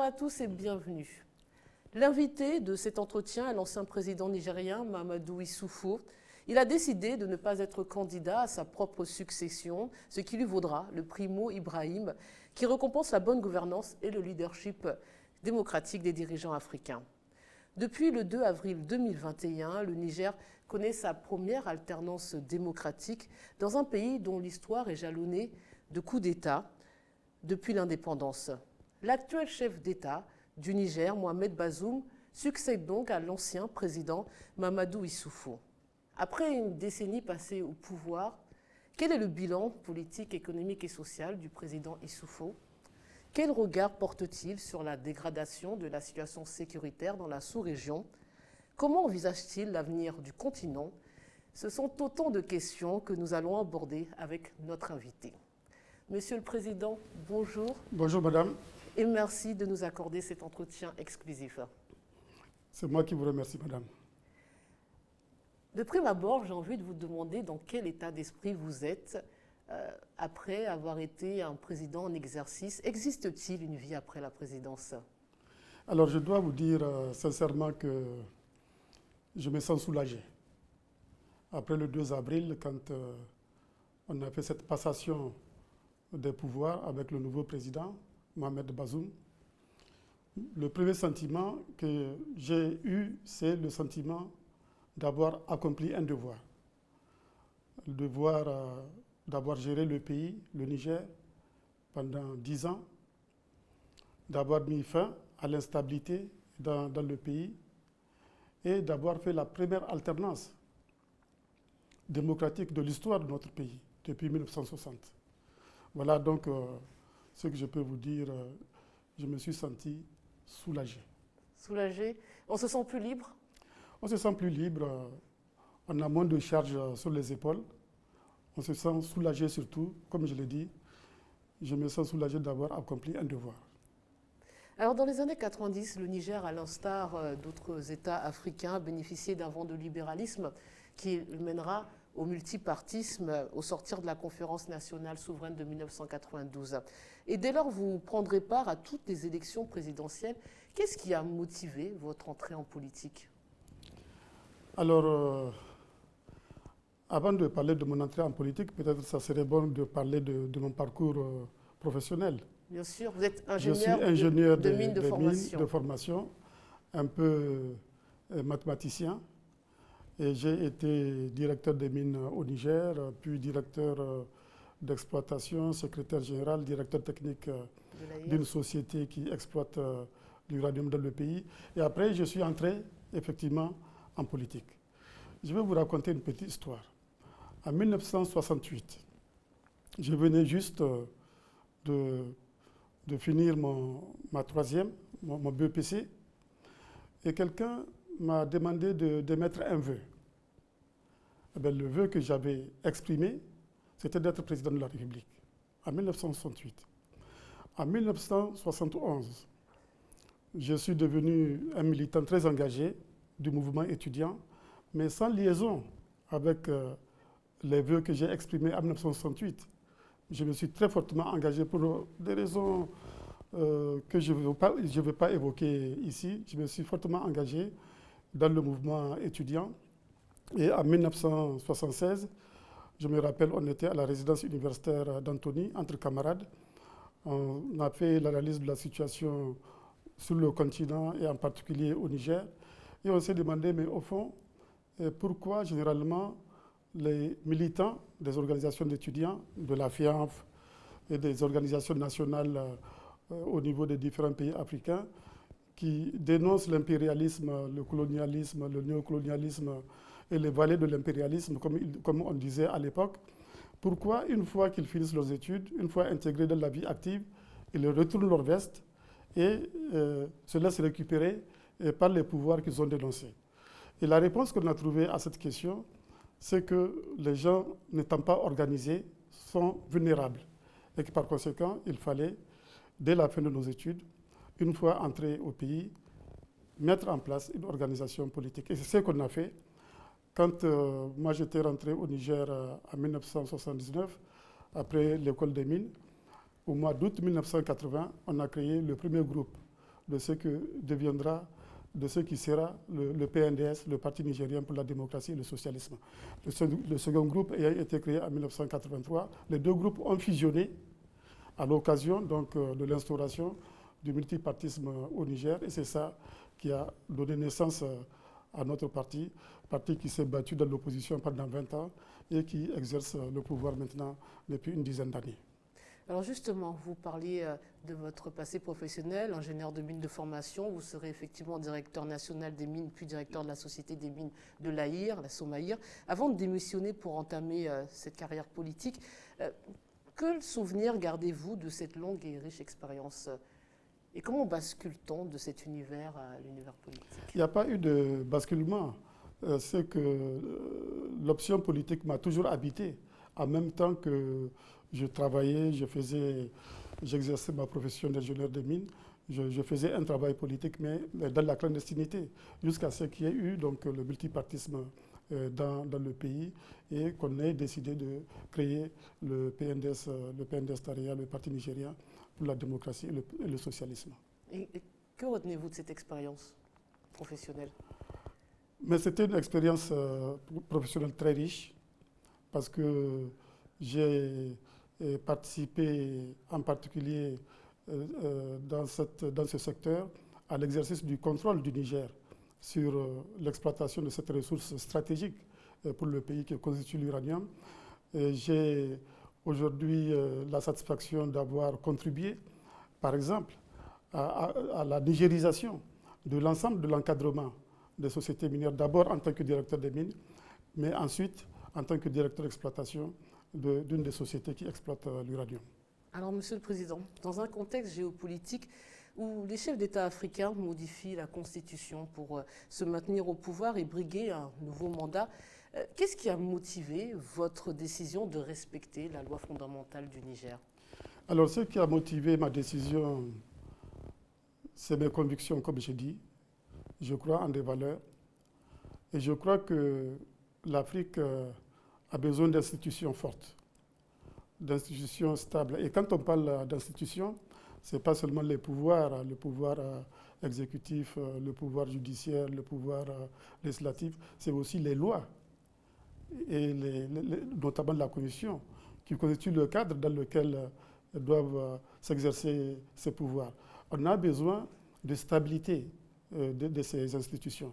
à tous et bienvenue. L'invité de cet entretien est l'ancien président nigérien Mahamadou Issoufou. Il a décidé de ne pas être candidat à sa propre succession, ce qui lui vaudra le prix Mo Ibrahim, qui récompense la bonne gouvernance et le leadership démocratique des dirigeants africains. Depuis le 2 avril 2021, le Niger connaît sa première alternance démocratique dans un pays dont l'histoire est jalonnée de coups d'État depuis l'indépendance. L'actuel chef d'État du Niger, Mohamed Bazoum, succède donc à l'ancien président Mahamadou Issoufou. Après une décennie passée au pouvoir, quel est le bilan politique, économique et social du président Issoufou? Quel regard porte-t-il sur la dégradation de la situation sécuritaire dans la sous-région? Comment envisage-t-il l'avenir du continent? Ce sont autant de questions que nous allons aborder avec notre invité. Monsieur le Président, bonjour. Bonjour Madame. Et merci de nous accorder cet entretien exclusif. C'est moi qui vous remercie Madame. De prime abord, j'ai envie de vous demander dans quel état d'esprit vous êtes après avoir été un président en exercice. Existe-t-il une vie après la présidence? Alors je dois vous dire sincèrement que je me sens soulagé. Après le 2 avril, quand on a fait cette passation des pouvoirs avec le nouveau président, Mohamed Bazoum, le premier sentiment que j'ai eu, c'est le sentiment d'avoir accompli un devoir. Le devoir d'avoir géré le pays, le Niger, pendant 10 ans, d'avoir mis fin à l'instabilité dans le pays et d'avoir fait la première alternance démocratique de l'histoire de notre pays depuis 1960. Voilà donc ce que je peux vous dire. Je me suis senti soulagé. Soulagé? On se sent plus libre? On se sent plus libre. On a moins de charges sur les épaules. On se sent soulagé surtout, comme je l'ai dit. Je me sens soulagé d'avoir accompli un devoir. Alors dans les années 90, le Niger, à l'instar d'autres États africains, a bénéficié d'un vent de libéralisme qui mènera au multipartisme au sortir de la conférence nationale souveraine de 1992. Et dès lors, vous prendrez part à toutes les élections présidentielles. Qu'est-ce qui a motivé votre entrée en politique? Alors, avant de parler de mon entrée en politique, peut-être ça serait bon de parler de mon parcours professionnel. Bien sûr, vous êtes Je suis ingénieur de mines de formation, un peu mathématicien. Et j'ai été directeur des mines au Niger, puis directeur d'exploitation, secrétaire général, directeur technique d'une société qui exploite l'uranium dans le pays. Et après, je suis entré effectivement en politique. Je vais vous raconter une petite histoire. En 1968, je venais juste de finir ma troisième, mon BEPC, et quelqu'un m'a demandé d'émettre un vœu. Eh bien, le vœu que j'avais exprimé, c'était d'être président de la République, en 1968. En 1971, je suis devenu un militant très engagé du mouvement étudiant, mais sans liaison avec les vœux que j'ai exprimés en 1968. Je me suis très fortement engagé pour des raisons que je ne vais pas évoquer ici. Je me suis fortement engagé dans le mouvement étudiant. Et en 1976, je me rappelle, on était à la résidence universitaire d'Antony, entre camarades. On a fait l'analyse de la situation sur le continent et en particulier au Niger. Et on s'est demandé, mais au fond, pourquoi généralement les militants des organisations d'étudiants, de la FIANF et des organisations nationales au niveau des différents pays africains qui dénoncent l'impérialisme, le colonialisme, le néocolonialisme et les valets de l'impérialisme, comme on disait à l'époque, pourquoi une fois qu'ils finissent leurs études, une fois intégrés dans la vie active, ils retournent leur veste et se laissent récupérer par les pouvoirs qu'ils ont dénoncés. Et la réponse qu'on a trouvée à cette question, c'est que les gens n'étant pas organisés sont vulnérables et que par conséquent, il fallait, dès la fin de nos études, une fois entrés au pays, mettre en place une organisation politique. Et c'est ce qu'on a fait. Quand moi j'étais rentré au Niger en 1979, après l'école des mines, au mois d'août 1980, on a créé le premier groupe de ce que deviendra, de ce qui sera le PNDS, le Parti nigérien pour la démocratie et le socialisme. Le second groupe a été créé en 1983. Les deux groupes ont fusionné à l'occasion donc de l'instauration du multipartisme au Niger, et c'est ça qui a donné naissance à notre parti qui s'est battu dans l'opposition pendant 20 ans et qui exerce le pouvoir maintenant depuis une dizaine d'années. Alors justement, vous parliez de votre passé professionnel, ingénieur de mines de formation. Vous serez effectivement directeur national des mines, puis directeur de la Société des mines de l'Aïr, la Somaïr. Avant de démissionner pour entamer cette carrière politique, quel souvenir gardez-vous de cette longue et riche expérience? Et comment bascule-t-on de cet univers à l'univers politique? Il n'y a pas eu de basculement. C'est que l'option politique m'a toujours habité. En même temps que je travaillais, j'exerçais ma profession d'ingénieur de mines, je faisais un travail politique, mais dans la clandestinité, jusqu'à ce qu'il y ait eu donc, le multipartisme dans le pays et qu'on ait décidé de créer le PNDS Taraya, le Parti nigérien pour la démocratie et le socialisme. Et que retenez-vous de cette expérience professionnelle? Mais c'était une expérience professionnelle très riche parce que j'ai participé en particulier dans ce secteur à l'exercice du contrôle du Niger sur l'exploitation de cette ressource stratégique pour le pays qui constitue l'uranium. J'ai aujourd'hui la satisfaction d'avoir contribué, par exemple, à la nigérisation de l'ensemble de l'encadrement des sociétés minières, d'abord en tant que directeur des mines, mais ensuite en tant que directeur d'exploitation d'une des sociétés qui exploitent l'uranium. Alors, Monsieur le Président, dans un contexte géopolitique où les chefs d'État africains modifient la Constitution pour se maintenir au pouvoir et briguer un nouveau mandat, qu'est-ce qui a motivé votre décision de respecter la loi fondamentale du Niger? Alors, ce qui a motivé ma décision, c'est mes convictions, comme j'ai dit. Je crois en des valeurs et je crois que l'Afrique a besoin d'institutions fortes, d'institutions stables. Et quand on parle d'institutions, ce n'est pas seulement le pouvoir exécutif, le pouvoir judiciaire, le pouvoir législatif, c'est aussi les lois, et notamment la Commission, qui constitue le cadre dans lequel doivent s'exercer ces pouvoirs. On a besoin de stabilité de ces institutions,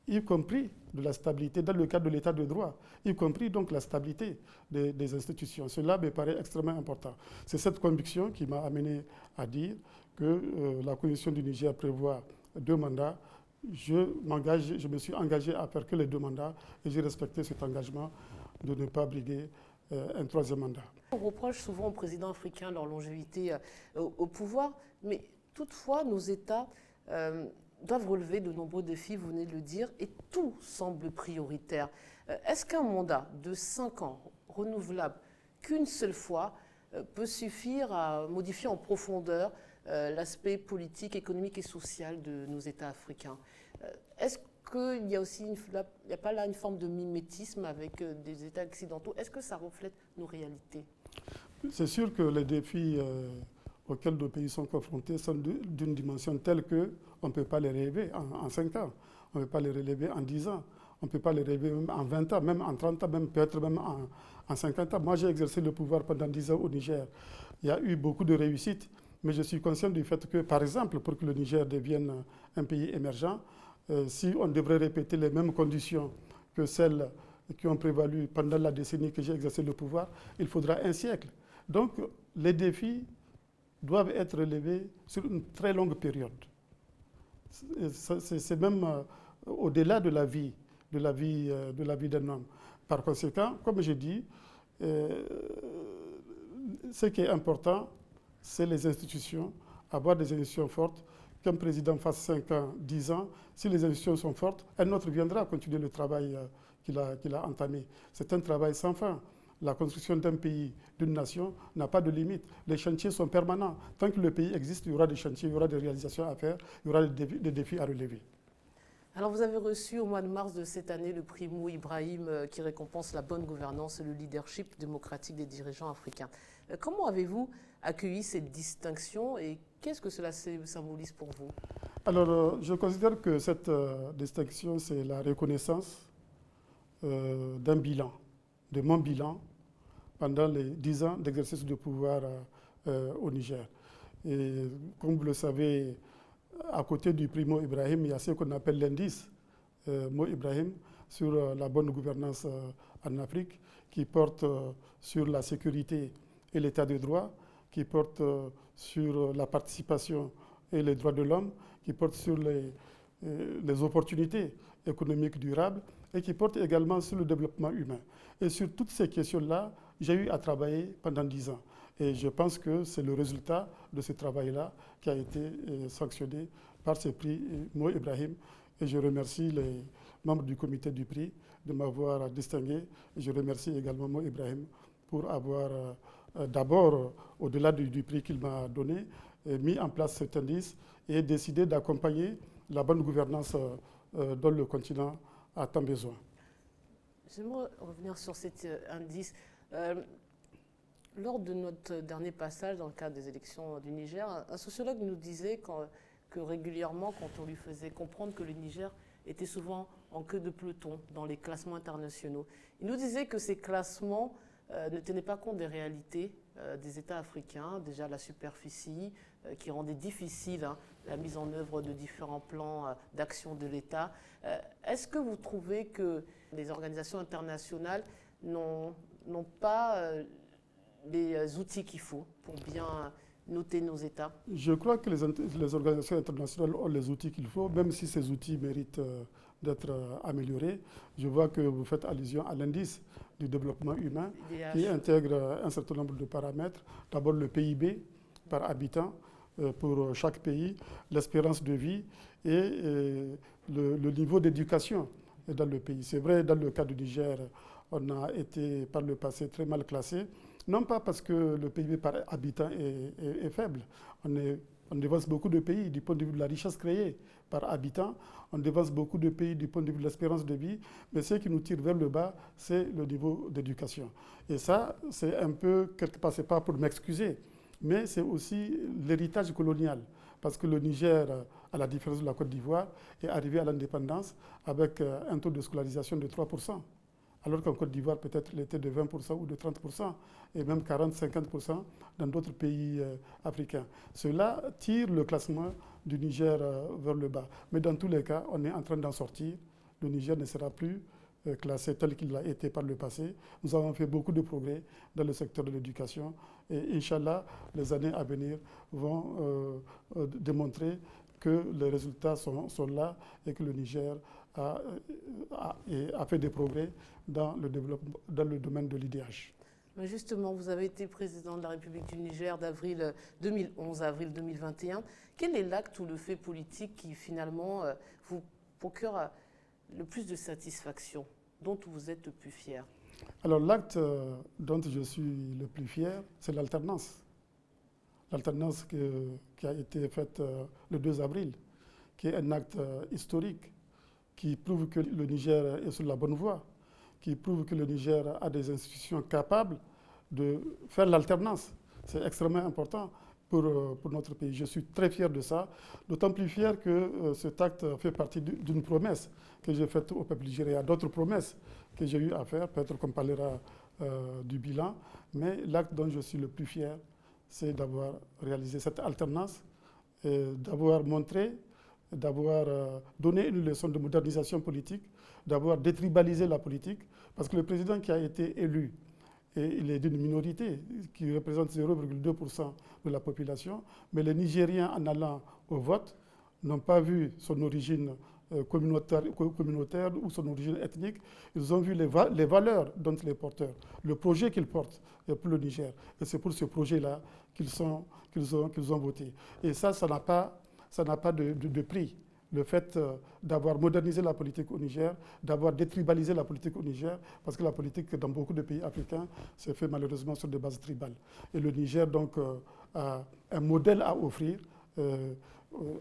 y compris de la stabilité dans le cadre de l'état de droit, y compris donc la stabilité des institutions. Cela me paraît extrêmement important. C'est cette conviction qui m'a amené à dire que la Constitution du Niger prévoit 2 mandats. Je me suis engagé à faire que les 2 mandats et j'ai respecté cet engagement de ne pas briguer un 3e mandat. On reproche souvent aux présidents africains leur longévité au pouvoir, mais toutefois nos États doivent relever de nombreux défis, vous venez de le dire, et tout semble prioritaire. Est-ce qu'un mandat de 5 ans, renouvelable qu'une seule fois, peut suffire à modifier en profondeur l'aspect politique, économique et social de nos États africains? Est-ce qu'il y a aussi il n'y a pas là une forme de mimétisme avec des États occidentaux? Est-ce que ça reflète nos réalités? C'est sûr que les défis auxquels nos pays sont confrontés sont d'une dimension telle qu'on ne peut pas les relever en 5 ans, on ne peut pas les relever en 10 ans, on ne peut pas les relever même en 20 ans, même en 30 ans, peut-être même en 50 ans. Moi, j'ai exercé le pouvoir pendant 10 ans au Niger. Il y a eu beaucoup de réussites, mais je suis conscient du fait que, par exemple, pour que le Niger devienne un pays émergent, si on devrait répéter les mêmes conditions que celles qui ont prévalu pendant la décennie que j'ai exercé le pouvoir, il faudra un siècle. Donc, les défis doivent être relevés sur une très longue période. C'est même au-delà de la vie d'un homme. Par conséquent, comme je dis, ce qui est important, c'est les institutions, avoir des institutions fortes. Qu'un président fasse 5 ans, 10 ans, si les institutions sont fortes, un autre viendra continuer le travail qu'il a entamé. C'est un travail sans fin. La construction d'un pays, d'une nation, n'a pas de limite. Les chantiers sont permanents. Tant que le pays existe, il y aura des chantiers, il y aura des réalisations à faire, il y aura des défis à relever. Alors vous avez reçu au mois de mars de cette année le prix Mou Ibrahim qui récompense la bonne gouvernance et le leadership démocratique des dirigeants africains. Comment avez-vous accueilli cette distinction et Qu'est-ce que cela symbolise pour vous? Alors, je considère que cette distinction, c'est la reconnaissance d'un bilan, de mon bilan, pendant les 10 ans d'exercice de pouvoir au Niger. Et comme vous le savez, à côté du prix Mo Ibrahim, il y a ce qu'on appelle l'indice Mo Ibrahim sur la bonne gouvernance en Afrique, qui porte sur la sécurité et l'état de droit, qui porte sur la participation et les droits de l'homme, qui porte sur les opportunités économiques durables et qui porte également sur le développement humain. Et sur toutes ces questions-là, j'ai eu à travailler pendant 10 ans. Et je pense que c'est le résultat de ce travail-là qui a été sanctionné par ce prix Mo Ibrahim. Et je remercie les membres du comité du prix de m'avoir distingué. Et je remercie également Mo Ibrahim pour avoir d'abord, au-delà du prix qu'il m'a donné, mis en place cet indice et décidé d'accompagner la bonne gouvernance dont le continent a tant besoin. J'aimerais revenir sur cet indice. Lors de notre dernier passage dans le cadre des élections du Niger, un sociologue nous disait que régulièrement, quand on lui faisait comprendre que le Niger était souvent en queue de peloton dans les classements internationaux, il nous disait que ces classements ne tenaient pas compte des réalités des États africains, déjà la superficie qui rendait difficile la mise en œuvre de différents plans d'action de l'État. Est-ce que vous trouvez que les organisations internationales n'ont pas les outils qu'il faut pour bien noter nos États? Je crois que les organisations internationales ont les outils qu'il faut, même si ces outils méritent d'être améliorés. Je vois que vous faites allusion à l'indice du développement humain qui intègre un certain nombre de paramètres. D'abord le PIB par habitant pour chaque pays, l'espérance de vie et le niveau d'éducation dans le pays. C'est vrai, dans le cas du Niger, on a été par le passé très mal classé. Non pas parce que le PIB par habitant est faible. On dévance beaucoup de pays du point de vue de la richesse créée par habitant. On dévance beaucoup de pays du point de vue de l'espérance de vie. Mais ce qui nous tire vers le bas, c'est le niveau d'éducation. Et ça, c'est un peu, quelque part, c'est pas pour m'excuser, mais c'est aussi l'héritage colonial. Parce que le Niger, à la différence de la Côte d'Ivoire, est arrivé à l'indépendance avec un taux de scolarisation de 3%. Alors qu'en Côte d'Ivoire, peut-être, il était de 20% ou de 30%, et même 40-50% dans d'autres pays africains. Cela tire le classement du Niger vers le bas. Mais dans tous les cas, on est en train d'en sortir. Le Niger ne sera plus classé tel qu'il a été par le passé. Nous avons fait beaucoup de progrès dans le secteur de l'éducation. Et Inch'Allah, les années à venir vont démontrer que les résultats sont là et que le Niger a fait des progrès dans le domaine de l'IDH. Justement, vous avez été président de la République du Niger d'avril 2011 à avril 2021. Quel est l'acte ou le fait politique qui finalement vous procure le plus de satisfaction, dont vous êtes le plus fier? Alors l'acte dont je suis le plus fier, c'est l'alternance. L'alternance qui a été faite le 2 avril, qui est un acte historique, qui prouve que le Niger est sur la bonne voie, qui prouve que le Niger a des institutions capables de faire l'alternance. C'est extrêmement important pour notre pays. Je suis très fier de ça, d'autant plus fier que cet acte fait partie d'une promesse que j'ai faite au peuple nigérien. Il y a d'autres promesses que j'ai eu à faire, peut-être qu'on parlera du bilan, mais l'acte dont je suis le plus fier, c'est d'avoir réalisé cette alternance, d'avoir montré, d'avoir donné une leçon de modernisation politique, d'avoir détribalisé la politique, parce que le président qui a été élu, et il est d'une minorité qui représente 0,2% de la population, mais les Nigériens, en allant au vote, n'ont pas vu son origine communautaire ou son origine ethnique. Ils ont vu les valeurs dont il est porteur, le projet qu'il porte pour le Niger. Et c'est pour ce projet-là qu'ils ont voté. Et ça n'a pas de prix. Le fait d'avoir modernisé la politique au Niger, d'avoir détribalisé la politique au Niger, parce que la politique dans beaucoup de pays africains s'est fait malheureusement sur des bases tribales. Et le Niger donc a un modèle à offrir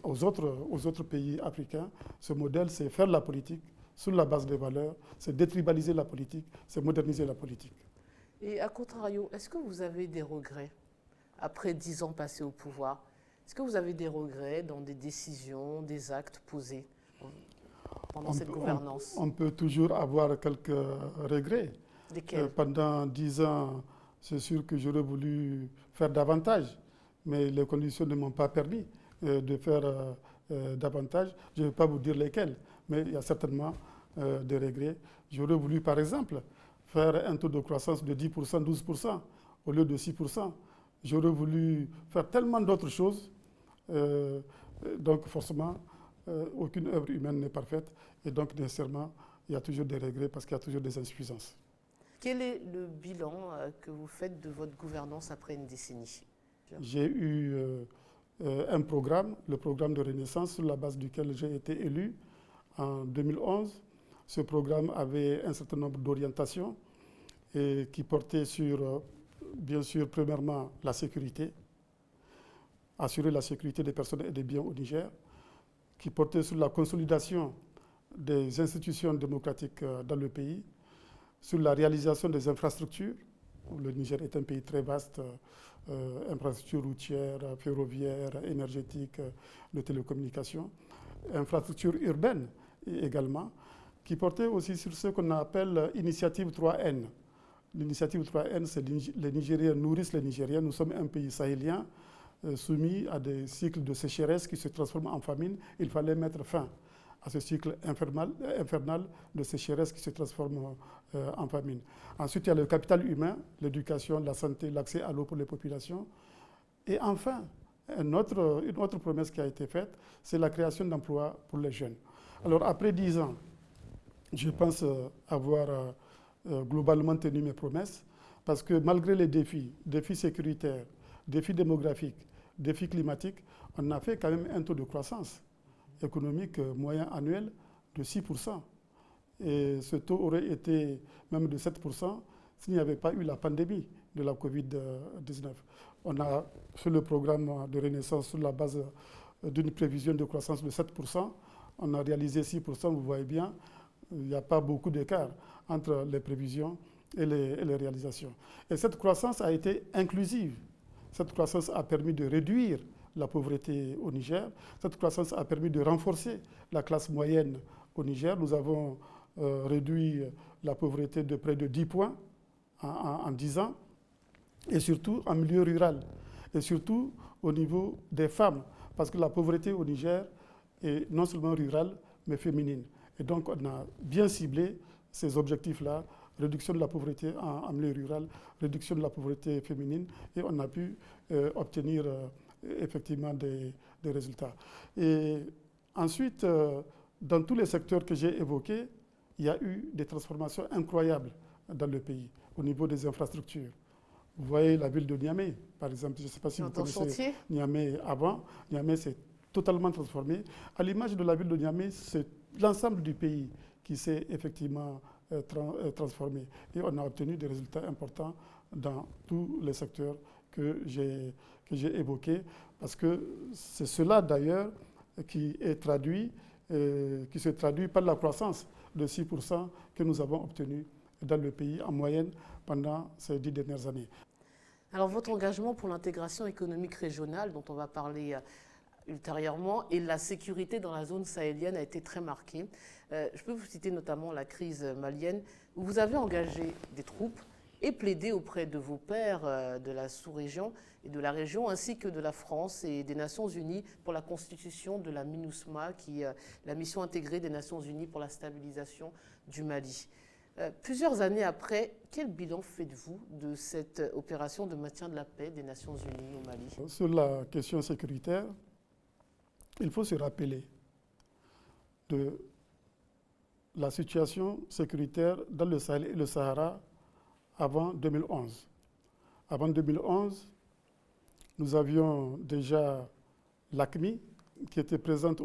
aux autres pays africains. Ce modèle, c'est faire la politique sur la base des valeurs, c'est détribaliser la politique, c'est moderniser la politique. Et à contrario, est-ce que vous avez des regrets après 10 ans passés au pouvoir Est-ce que vous avez des regrets dans des décisions, des actes posés pendant cette gouvernance? On peut toujours avoir quelques regrets. Desquels? Pendant 10 ans, c'est sûr que j'aurais voulu faire davantage, mais les conditions ne m'ont pas permis de faire davantage. Je ne vais pas vous dire lesquels, mais il y a certainement des regrets. J'aurais voulu, par exemple, faire un taux de croissance de 10%, 12% au lieu de 6%. J'aurais voulu faire tellement d'autres choses. Donc forcément, aucune œuvre humaine n'est parfaite. Et donc nécessairement, il y a toujours des regrets parce qu'il y a toujours des insuffisances. Quel est le bilan que vous faites de votre gouvernance après une décennie? J'ai eu un programme, le programme de Renaissance, sur la base duquel j'ai été élu en 2011. Ce programme avait un certain nombre d'orientations et qui portaient sur, bien sûr, premièrement, la sécurité, assurer la sécurité des personnes et des biens au Niger, qui portait sur la consolidation des institutions démocratiques dans le pays, sur la réalisation des infrastructures. Le Niger est un pays très vaste, infrastructures routières, ferroviaires, énergétiques, de télécommunications, infrastructures urbaines également, qui portait aussi sur ce qu'on appelle Initiative 3N. L'initiative 3N, c'est les Nigériens nourrissent les Nigériens. Nous sommes un pays sahélien soumis à des cycles de sécheresse qui se transforment en famine. Il fallait mettre fin à ce cycle infernal de sécheresse qui se transforme en famine. Ensuite, il y a le capital humain, l'éducation, la santé, l'accès à l'eau pour les populations. Et enfin, une autre promesse qui a été faite, c'est la création d'emplois pour les jeunes. Alors, après 10 ans, je pense avoir globalement tenu mes promesses, parce que malgré les défis sécuritaires, défis démographiques, défis climatiques, on a fait quand même un taux de croissance économique moyen annuel de 6%. Et ce taux aurait été même de 7% s'il n'y avait pas eu la pandémie de la Covid-19. On a fait le programme de Renaissance sur la base d'une prévision de croissance de 7%. On a réalisé 6%, vous voyez bien, il n'y a pas beaucoup d'écart entre les prévisions et les réalisations. Et cette croissance a été inclusive. Cette croissance a permis de réduire la pauvreté au Niger. Cette croissance a permis de renforcer la classe moyenne au Niger. Nous avons réduit la pauvreté de près de 10 points en 10 ans, et surtout en milieu rural, et surtout au niveau des femmes, parce que la pauvreté au Niger est non seulement rurale, mais féminine. Et donc on a bien ciblé ces objectifs-là, réduction de la pauvreté en milieu rural, réduction de la pauvreté féminine, et on a pu obtenir effectivement des résultats. Et ensuite, dans tous les secteurs que j'ai évoqués, il y a eu des transformations incroyables dans le pays, au niveau des infrastructures. Vous voyez la ville de Niamey, par exemple, je ne sais pas si vous connaissez Niamey avant. Niamey s'est totalement transformé. À l'image de la ville de Niamey, c'est l'ensemble du pays qui s'est effectivement transformé. Et on a obtenu des résultats importants dans tous les secteurs que j'ai évoqués, parce que c'est cela d'ailleurs qui se traduit par la croissance de 6% que nous avons obtenue dans le pays en moyenne pendant ces 10 dernières années. Alors votre engagement pour l'intégration économique régionale, dont on va parler ultérieurement, et la sécurité dans la zone sahélienne a été très marqué. Je peux vous citer notamment la crise malienne, où vous avez engagé des troupes et plaidé auprès de vos pairs de la sous-région et de la région, ainsi que de la France et des Nations Unies pour la constitution de la MINUSMA, qui est la mission intégrée des Nations Unies pour la stabilisation du Mali. Plusieurs années après, quel bilan faites-vous de cette opération de maintien de la paix des Nations Unies au Mali? Sur la question sécuritaire, il faut se rappeler de la situation sécuritaire dans le Sahel et le Sahara avant 2011. Avant 2011, nous avions déjà l'AQMI qui était présente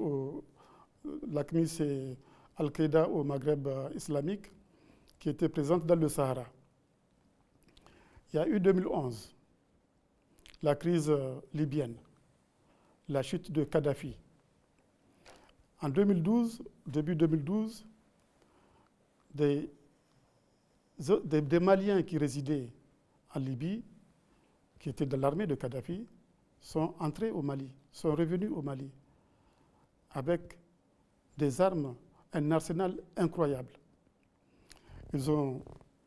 l'AQMI, c'est Al-Qaïda au Maghreb islamique, qui était présente dans le Sahara. Il y a eu 2011, la crise libyenne, la chute de Kadhafi. En 2012, début 2012, des Maliens qui résidaient en Libye, qui étaient dans l'armée de Kadhafi, sont entrés au Mali, sont revenus au Mali avec des armes, un arsenal incroyable. Ils ont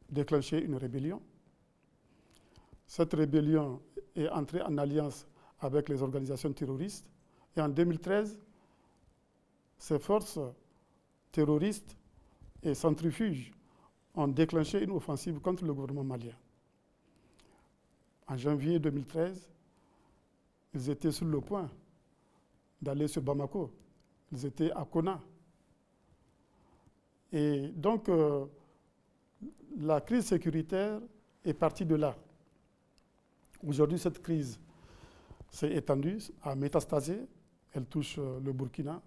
déclenché une rébellion. Cette rébellion est entrée en alliance avec les organisations terroristes. Et en 2013, ces forces terroristes et centrifuges ont déclenché une offensive contre le gouvernement malien. En janvier 2013, ils étaient sur le point d'aller sur Bamako. Ils étaient à Kona. Et donc, la crise sécuritaire est partie de là. Aujourd'hui, cette crise s'est étendue, a métastasé. Elle touche le Burkina,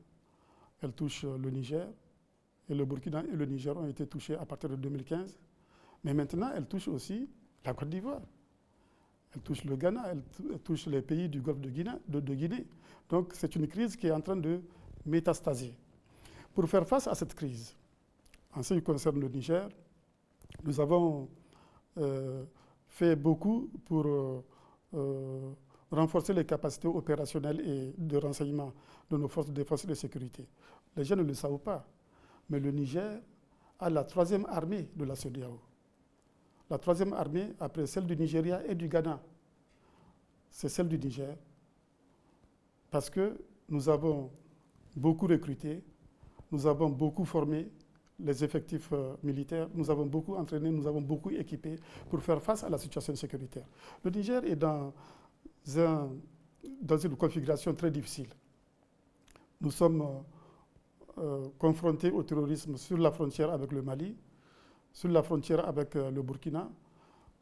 elle touche le Niger. Et le Burkina et le Niger ont été touchés à partir de 2015. Mais maintenant, elle touche aussi la Côte d'Ivoire. Elle touche le Ghana, elle touche les pays du Golfe de Guinée. Donc, c'est une crise qui est en train de métastaser. Pour faire face à cette crise, en ce qui concerne le Niger, nous avons fait beaucoup pour renforcer les capacités opérationnelles et de renseignement de nos forces de défense et de sécurité. Les gens ne le savent pas, mais le Niger a la 3e armée de la CEDEAO. La 3e armée, après celle du Nigeria et du Ghana, c'est celle du Niger, parce que nous avons beaucoup recruté, nous avons beaucoup formé les effectifs militaires, nous avons beaucoup entraîné, nous avons beaucoup équipé pour faire face à la situation sécuritaire. Le Niger est dans une configuration très difficile. Nous sommes confrontés au terrorisme sur la frontière avec le Mali, sur la frontière avec le Burkina,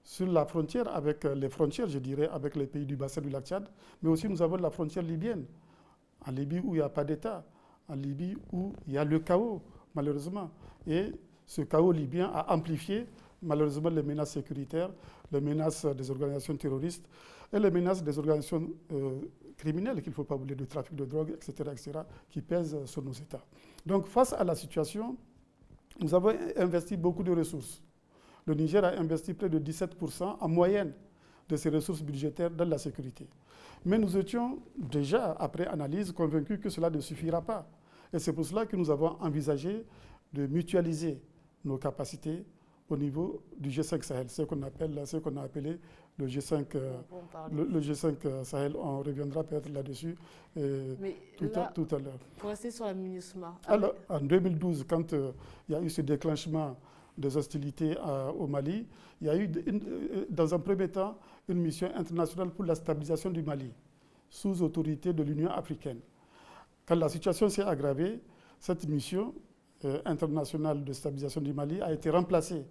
sur la frontière avec les frontières, je dirais, avec les pays du bassin du lac Tchad, mais aussi nous avons la frontière libyenne, en Libye où il n'y a pas d'État, en Libye où il y a le chaos, malheureusement. Et ce chaos libyen a amplifié, malheureusement, les menaces sécuritaires, les menaces des organisations terroristes et les menaces des organisations criminelles, qu'il ne faut pas oublier, de trafic de drogue, etc., qui pèsent sur nos États. Donc, face à la situation, nous avons investi beaucoup de ressources. Le Niger a investi près de 17% en moyenne de ses ressources budgétaires dans la sécurité. Mais nous étions déjà, après analyse, convaincus que cela ne suffira pas. Et c'est pour cela que nous avons envisagé de mutualiser nos capacités au niveau du G5 Sahel, ce qu'on a appelé le G5, le G5 Sahel. On reviendra peut-être là-dessus tout à l'heure. Pour rester sur la MINUSMA. Alors, en 2012, quand il y a eu ce déclenchement des hostilités au Mali, il y a eu, dans un premier temps, une mission internationale pour la stabilisation du Mali, sous autorité de l'Union africaine. Quand la situation s'est aggravée, cette mission internationale de stabilisation du Mali a été remplacée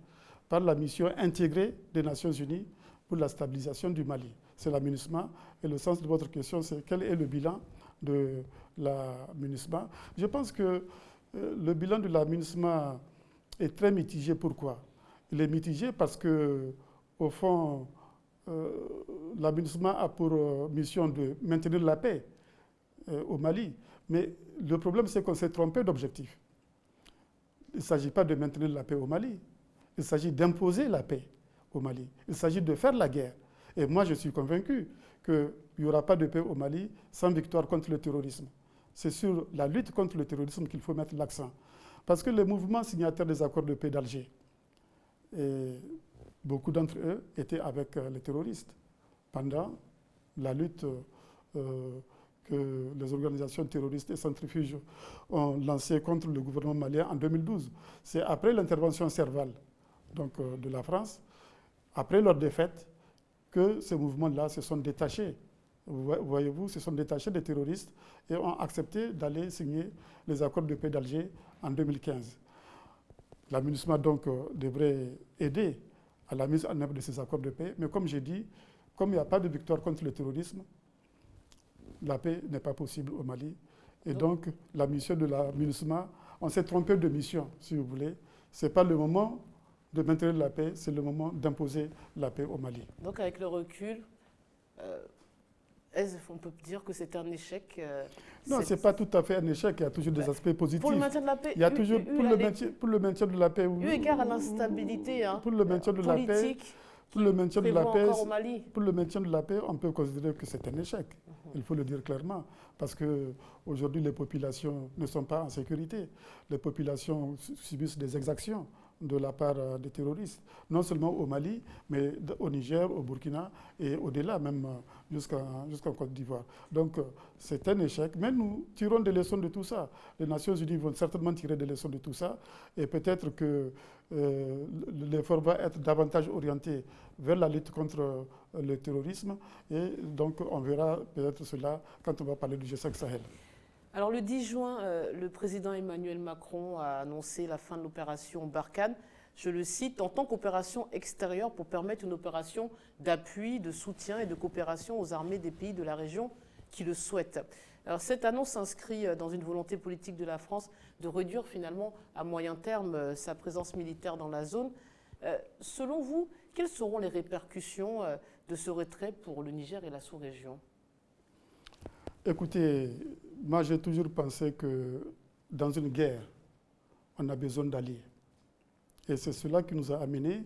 par la mission intégrée des Nations Unies pour la stabilisation du Mali. C'est la MINUSMA. Et le sens de votre question, c'est quel est le bilan de la MINUSMA? Je pense que le bilan de la MINUSMA est très mitigé. Pourquoi? Il est mitigé parce que, au fond, la MINUSMA a pour mission de maintenir la paix au Mali. Mais le problème, c'est qu'on s'est trompé d'objectif. Il ne s'agit pas de maintenir la paix au Mali. Il s'agit d'imposer la paix au Mali. Il s'agit de faire la guerre. Et moi, je suis convaincu qu'il n'y aura pas de paix au Mali sans victoire contre le terrorisme. C'est sur la lutte contre le terrorisme qu'il faut mettre l'accent. Parce que les mouvements signataires des accords de paix d'Alger, beaucoup d'entre eux étaient avec les terroristes pendant la lutte que les organisations terroristes et centrifuges ont lancée contre le gouvernement malien en 2012. C'est après l'intervention Serval de la France, après leur défaite, que ces mouvements-là se sont détachés. Voyez-vous, se sont détachés des terroristes et ont accepté d'aller signer les accords de paix d'Alger en 2015. La MINUSMA donc devrait aider à la mise en œuvre de ces accords de paix, mais comme j'ai dit, comme il n'y a pas de victoire contre le terrorisme, la paix n'est pas possible au Mali. Et donc, la mission de la MINUSMA, on s'est trompé de mission, si vous voulez. Ce n'est pas le moment de maintenir la paix, c'est le moment d'imposer la paix au Mali. Donc, avec le recul, on peut dire que c'est un échec Non, ce n'est pas tout à fait un échec, il y a toujours des aspects positifs. Pour le maintien de la paix, il y a toujours, pour le maintien de la paix, eu égard à l'instabilité pour le maintien de la paix, Pour le maintien de la paix, encore au Mali. pour le maintien de la paix, on peut considérer que c'est un échec. Il faut le dire clairement. Parce qu'aujourd'hui, les populations ne sont pas en sécurité. Les populations subissent des exactions de la part des terroristes, non seulement au Mali, mais au Niger, au Burkina et au-delà, même jusqu'en Côte d'Ivoire. Donc, c'est un échec. Mais nous tirons des leçons de tout ça. Les Nations Unies vont certainement tirer des leçons de tout ça. Et peut-être que l'effort va être davantage orienté vers la lutte contre le terrorisme. Et donc, on verra peut-être cela quand on va parler du G5 Sahel. Alors le 10 juin, le président Emmanuel Macron a annoncé la fin de l'opération Barkhane, je le cite, en tant qu'opération extérieure pour permettre une opération d'appui, de soutien et de coopération aux armées des pays de la région qui le souhaitent. Alors cette annonce s'inscrit dans une volonté politique de la France de réduire finalement à moyen terme sa présence militaire dans la zone. Selon vous, quelles seront les répercussions de ce retrait pour le Niger et la sous-région ? Écoutez, moi j'ai toujours pensé que dans une guerre, on a besoin d'alliés. Et c'est cela qui nous a amenés,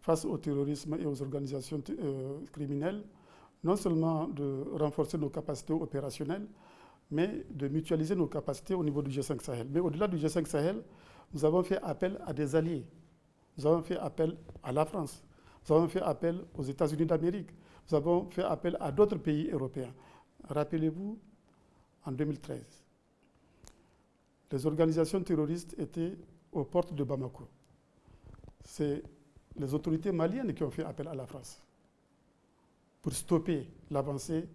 face au terrorisme et aux organisations criminelles, non seulement de renforcer nos capacités opérationnelles, mais de mutualiser nos capacités au niveau du G5 Sahel. Mais au-delà du G5 Sahel, nous avons fait appel à des alliés. Nous avons fait appel à la France. Nous avons fait appel aux États-Unis d'Amérique. Nous avons fait appel à d'autres pays européens. Rappelez-vous, en 2013, les organisations terroristes étaient aux portes de Bamako. C'est les autorités maliennes qui ont fait appel à la France pour stopper l'avancée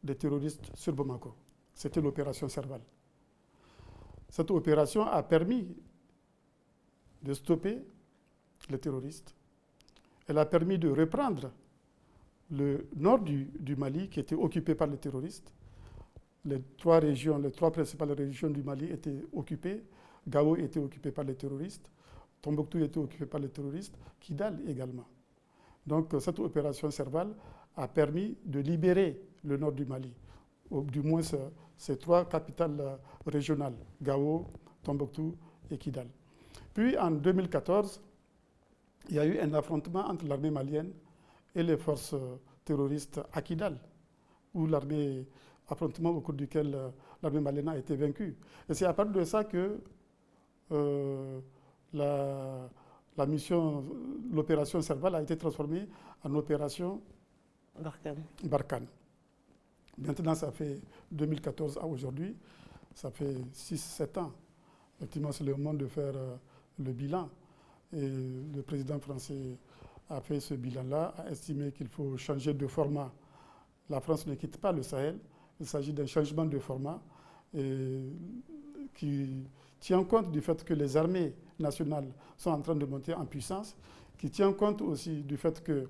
des terroristes sur Bamako. C'était l'opération Serval. Cette opération a permis de stopper les terroristes. Elle a permis de reprendre le nord du Mali qui était occupé par les terroristes. Les trois principales régions du Mali étaient occupées. Gao était occupé par les terroristes. Tombouctou était occupé par les terroristes. Kidal également. Donc cette opération Serval a permis de libérer le nord du Mali. Ou du moins ces trois capitales régionales, Gao, Tombouctou et Kidal. Puis en 2014, il y a eu un affrontement entre l'armée malienne et les forces terroristes à Kidal, où affrontement au cours duquel l'armée malienne a été vaincue. Et c'est à partir de ça que l'opération Serval a été transformée en opération Barkhane. Maintenant, ça fait 2014 à aujourd'hui, ça fait 6-7 ans. Effectivement, c'est le moment de faire le bilan. Et le président français a fait ce bilan-là, a estimé qu'il faut changer de format. La France ne quitte pas le Sahel. Il s'agit d'un changement de format qui tient compte du fait que les armées nationales sont en train de monter en puissance, qui tient compte aussi du fait que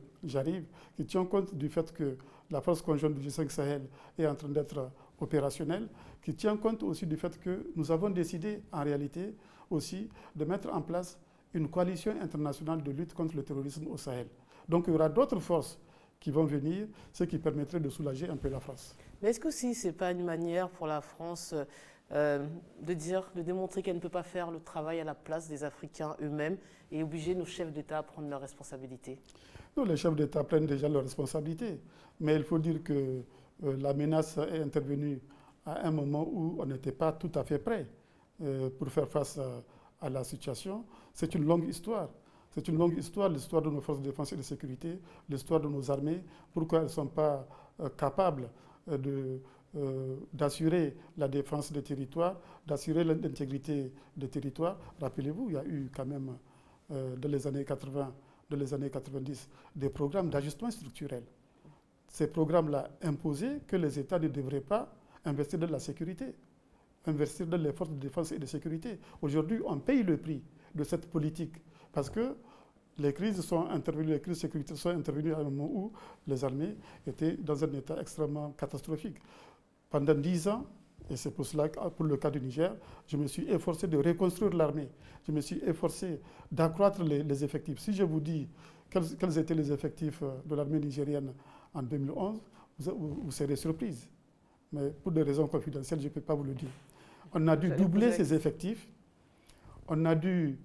qui tient compte du fait que la force conjointe du G5 Sahel est en train d'être opérationnelle, qui tient compte aussi du fait que nous avons décidé en réalité aussi de mettre en place une coalition internationale de lutte contre le terrorisme au Sahel. Donc il y aura d'autres forces qui vont venir, ce qui permettrait de soulager un peu la France. Mais est-ce que si ce n'est pas une manière pour la France de démontrer qu'elle ne peut pas faire le travail à la place des Africains eux-mêmes et obliger nos chefs d'État à prendre leurs responsabilités? Non, les chefs d'État prennent déjà leurs responsabilités. Mais il faut dire que la menace est intervenue à un moment où on n'était pas tout à fait prêt pour faire face à la situation. C'est une longue histoire. C'est une longue histoire, l'histoire de nos forces de défense et de sécurité, l'histoire de nos armées, pourquoi elles ne sont pas capables d'assurer la défense des territoires, d'assurer l'intégrité des territoires. Rappelez-vous, il y a eu quand même, dans les années 80, dans les années 90, des programmes d'ajustement structurel. Ces programmes-là imposaient que les États ne devraient pas investir dans la sécurité, investir dans les forces de défense et de sécurité. Aujourd'hui, on paye le prix de cette politique parce que les crises sécuritaires sont intervenues à un moment où les armées étaient dans un état extrêmement catastrophique. Pendant 10 ans, et c'est pour cela que pour le cas du Niger, je me suis efforcé de reconstruire l'armée. Je me suis efforcé d'accroître les effectifs. Si je vous dis quels étaient les effectifs de l'armée nigérienne en 2011, vous serez surprise. Mais pour des raisons confidentielles, je ne peux pas vous le dire. On a dû doubler ces effectifs. On a dû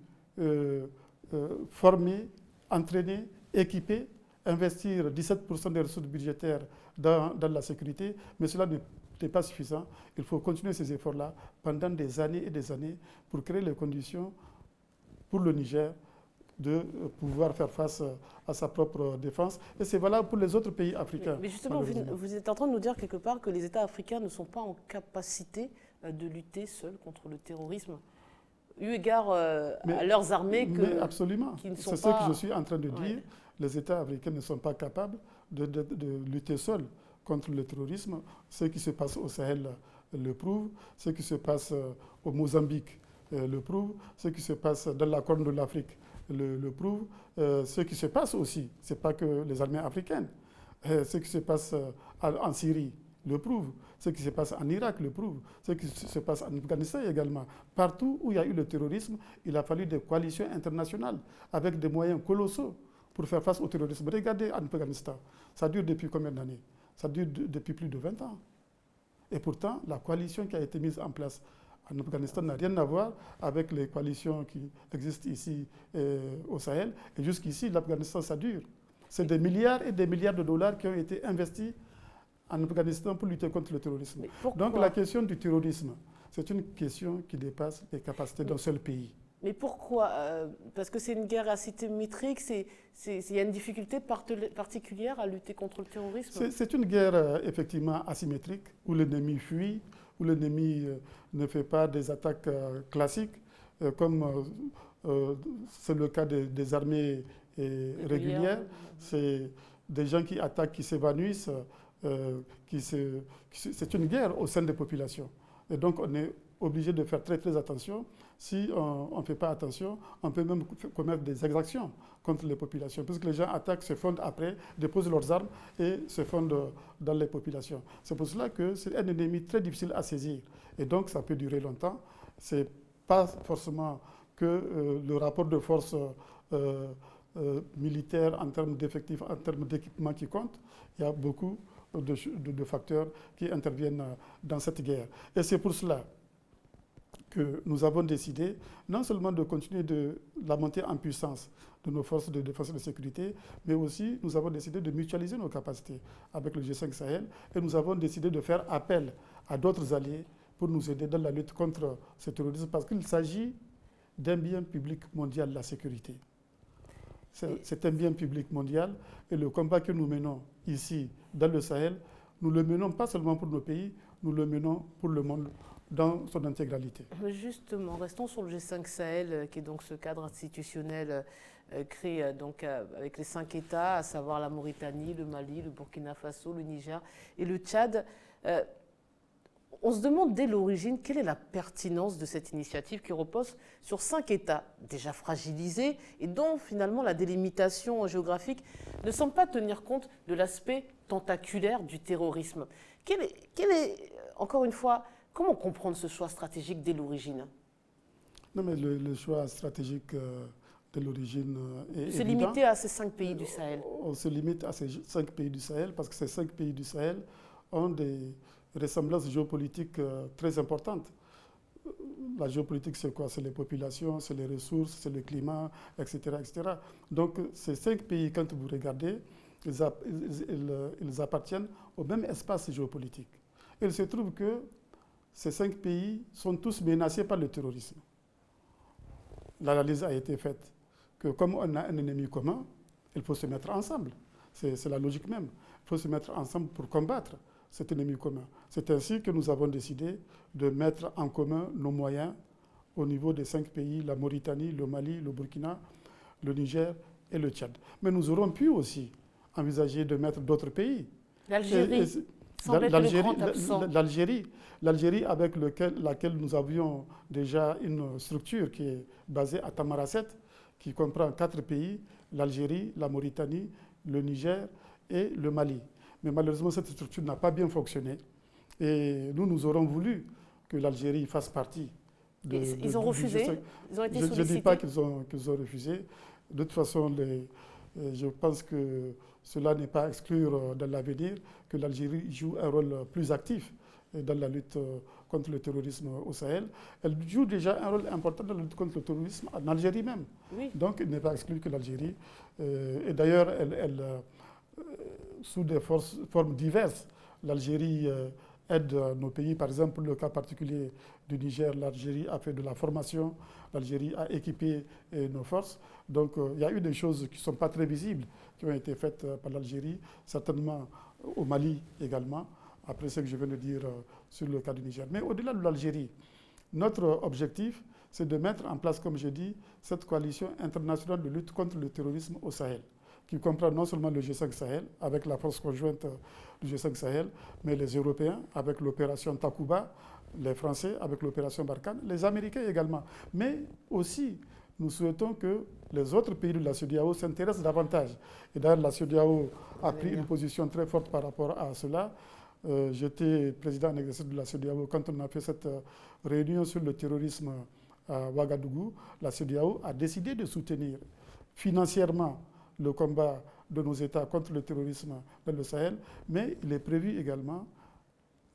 former, entraîner, équiper, investir 17% des ressources budgétaires dans la sécurité, mais cela n'est pas suffisant. Il faut continuer ces efforts-là pendant des années et des années pour créer les conditions pour le Niger de pouvoir faire face à sa propre défense. Et c'est valable pour les autres pays africains. Mais justement, vous êtes en train de nous dire quelque part que les États africains ne sont pas en capacité de lutter seuls contre le terrorisme, eu égard à leurs armées mais absolument. qui ne sont pas... C'est ce que je suis en train de dire. Les États africains ne sont pas capables de lutter seuls contre le terrorisme. Ce qui se passe au Sahel le prouve, ce qui se passe au Mozambique le prouve, ce qui se passe dans la Corne de l'Afrique le prouve, ce qui se passe aussi, ce n'est pas que les armées africaines, ce qui se passe en Syrie le prouve, ce qui se passe en Irak le prouve, ce qui se passe en Afghanistan également. Partout où il y a eu le terrorisme, il a fallu des coalitions internationales avec des moyens colossaux pour faire face au terrorisme. Regardez en Afghanistan, ça dure depuis combien d'années? Ça dure depuis plus de 20 ans. Et pourtant, la coalition qui a été mise en place en Afghanistan n'a rien à voir avec les coalitions qui existent ici au Sahel. Et jusqu'ici, l'Afghanistan, ça dure. C'est des milliards et des milliards de dollars qui ont été investis en Afghanistan pour lutter contre le terrorisme. Donc la question du terrorisme, c'est une question qui dépasse les capacités d'un seul pays. Mais pourquoi? Parce que c'est une guerre asymétrique, il y a une difficulté particulière à lutter contre le terrorisme? C'est une guerre effectivement asymétrique, où l'ennemi fuit, où l'ennemi ne fait pas des attaques classiques, comme c'est le cas des armées régulières. C'est des gens qui attaquent, qui s'évanouissent. C'est une guerre au sein des populations. Et donc on est obligé de faire très très attention. Si on ne fait pas attention, on peut même commettre des exactions contre les populations, puisque les gens attaquent, se fondent après, déposent leurs armes et se fondent dans les populations. C'est pour cela que c'est un ennemi très difficile à saisir. Et donc ça peut durer longtemps. Ce n'est pas forcément que le rapport de force militaire en termes d'effectifs, en termes d'équipement qui compte. Il y a beaucoup de facteurs qui interviennent dans cette guerre. Et c'est pour cela que nous avons décidé non seulement de continuer de la montée en puissance de nos forces de défense et de sécurité, mais aussi nous avons décidé de mutualiser nos capacités avec le G5 Sahel et nous avons décidé de faire appel à d'autres alliés pour nous aider dans la lutte contre ce terrorisme parce qu'il s'agit d'un bien public mondial, la sécurité. C'est un bien public mondial et le combat que nous menons ici dans le Sahel, nous le menons pas seulement pour nos pays, nous le menons pour le monde dans son intégralité. Justement, restons sur le G5 Sahel, qui est donc ce cadre institutionnel créé donc, avec les 5 États, à savoir la Mauritanie, le Mali, le Burkina Faso, le Niger et le Tchad. On se demande dès l'origine quelle est la pertinence de cette initiative qui repose sur 5 États déjà fragilisés et dont finalement la délimitation géographique ne semble pas tenir compte de l'aspect tentaculaire du terrorisme. Quel est, encore une fois, comment comprendre ce choix stratégique dès l'origine? Non, mais le choix stratégique de l'origine est évident. Se limiter à ces 5 pays du Sahel. On se limite à ces 5 pays du Sahel parce que ces 5 pays du Sahel ont des ressemblances géopolitiques très importantes. La géopolitique, c'est quoi? C'est les populations, c'est les ressources, c'est le climat, etc., etc. Donc, ces 5 pays, quand vous regardez, ils appartiennent au même espace géopolitique. Il se trouve que ces 5 pays sont tous menacés par le terrorisme. L'analyse a été faite que comme on a un ennemi commun, il faut se mettre ensemble. C'est la logique même. Il faut se mettre ensemble pour combattre cet ennemi commun. C'est ainsi que nous avons décidé de mettre en commun nos moyens au niveau des 5 pays, la Mauritanie, le Mali, le Burkina, le Niger et le Tchad. Mais nous aurons pu aussi envisager de mettre d'autres pays. L'Algérie semble être le grand absent. L'Algérie avec laquelle nous avions déjà une structure qui est basée à Tamaracet, qui comprend 4 pays, l'Algérie, la Mauritanie, le Niger et le Mali. Mais malheureusement, cette structure n'a pas bien fonctionné. Et nous aurons voulu que l'Algérie fasse partie ils ont refusé? Ils ont été sollicités? Je ne dis pas qu'ils ont refusé. De toute façon, je pense que cela n'est pas à exclure dans l'avenir que l'Algérie joue un rôle plus actif dans la lutte contre le terrorisme au Sahel. Elle joue déjà un rôle important dans la lutte contre le terrorisme en Algérie même. Oui. Donc, il n'est pas exclu que l'Algérie, et d'ailleurs, sous des formes diverses, l'Algérie aide nos pays. Par exemple, pour le cas particulier du Niger, l'Algérie a fait de la formation, l'Algérie a équipé nos forces. Donc, il y a eu des choses qui ne sont pas très visibles, qui ont été faites par l'Algérie, certainement au Mali également, après ce que je viens de dire sur le cas du Niger. Mais au-delà de l'Algérie, notre objectif, c'est de mettre en place, comme je dis, cette coalition internationale de lutte contre le terrorisme au Sahel, qui comprend non seulement le G5 Sahel, avec la force conjointe du G5 Sahel, mais les Européens avec l'opération Takuba, les Français avec l'opération Barkhane, les Américains également. Mais aussi, nous souhaitons que les autres pays de la CEDEAO s'intéressent davantage. Et d'ailleurs, la CEDEAO a pris une position très forte par rapport à cela. J'étais président en exercice de la CEDEAO quand on a fait cette réunion sur le terrorisme à Ouagadougou. La CEDEAO a décidé de soutenir financièrement le combat de nos États contre le terrorisme dans le Sahel, mais il est prévu également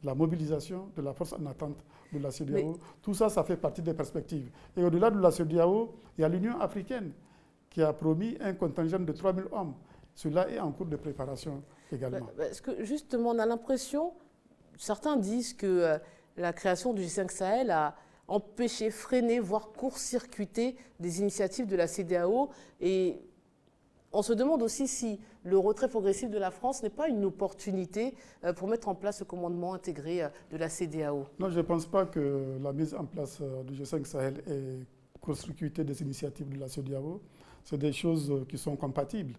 la mobilisation de la force en attente de la CEDEAO. Tout ça, ça fait partie des perspectives. Et au-delà de la CEDEAO, il y a l'Union africaine qui a promis un contingent de 3000 hommes. Cela est en cours de préparation également. Parce que justement, on a l'impression, certains disent que la création du G5 Sahel a empêché, freiné, voire court-circuité des initiatives de la CEDEAO. Et on se demande aussi si le retrait progressif de la France n'est pas une opportunité pour mettre en place ce commandement intégré de la CEDEAO. Non, je ne pense pas que la mise en place du G5 Sahel ait court-circuité des initiatives de la CEDEAO. C'est des choses qui sont compatibles.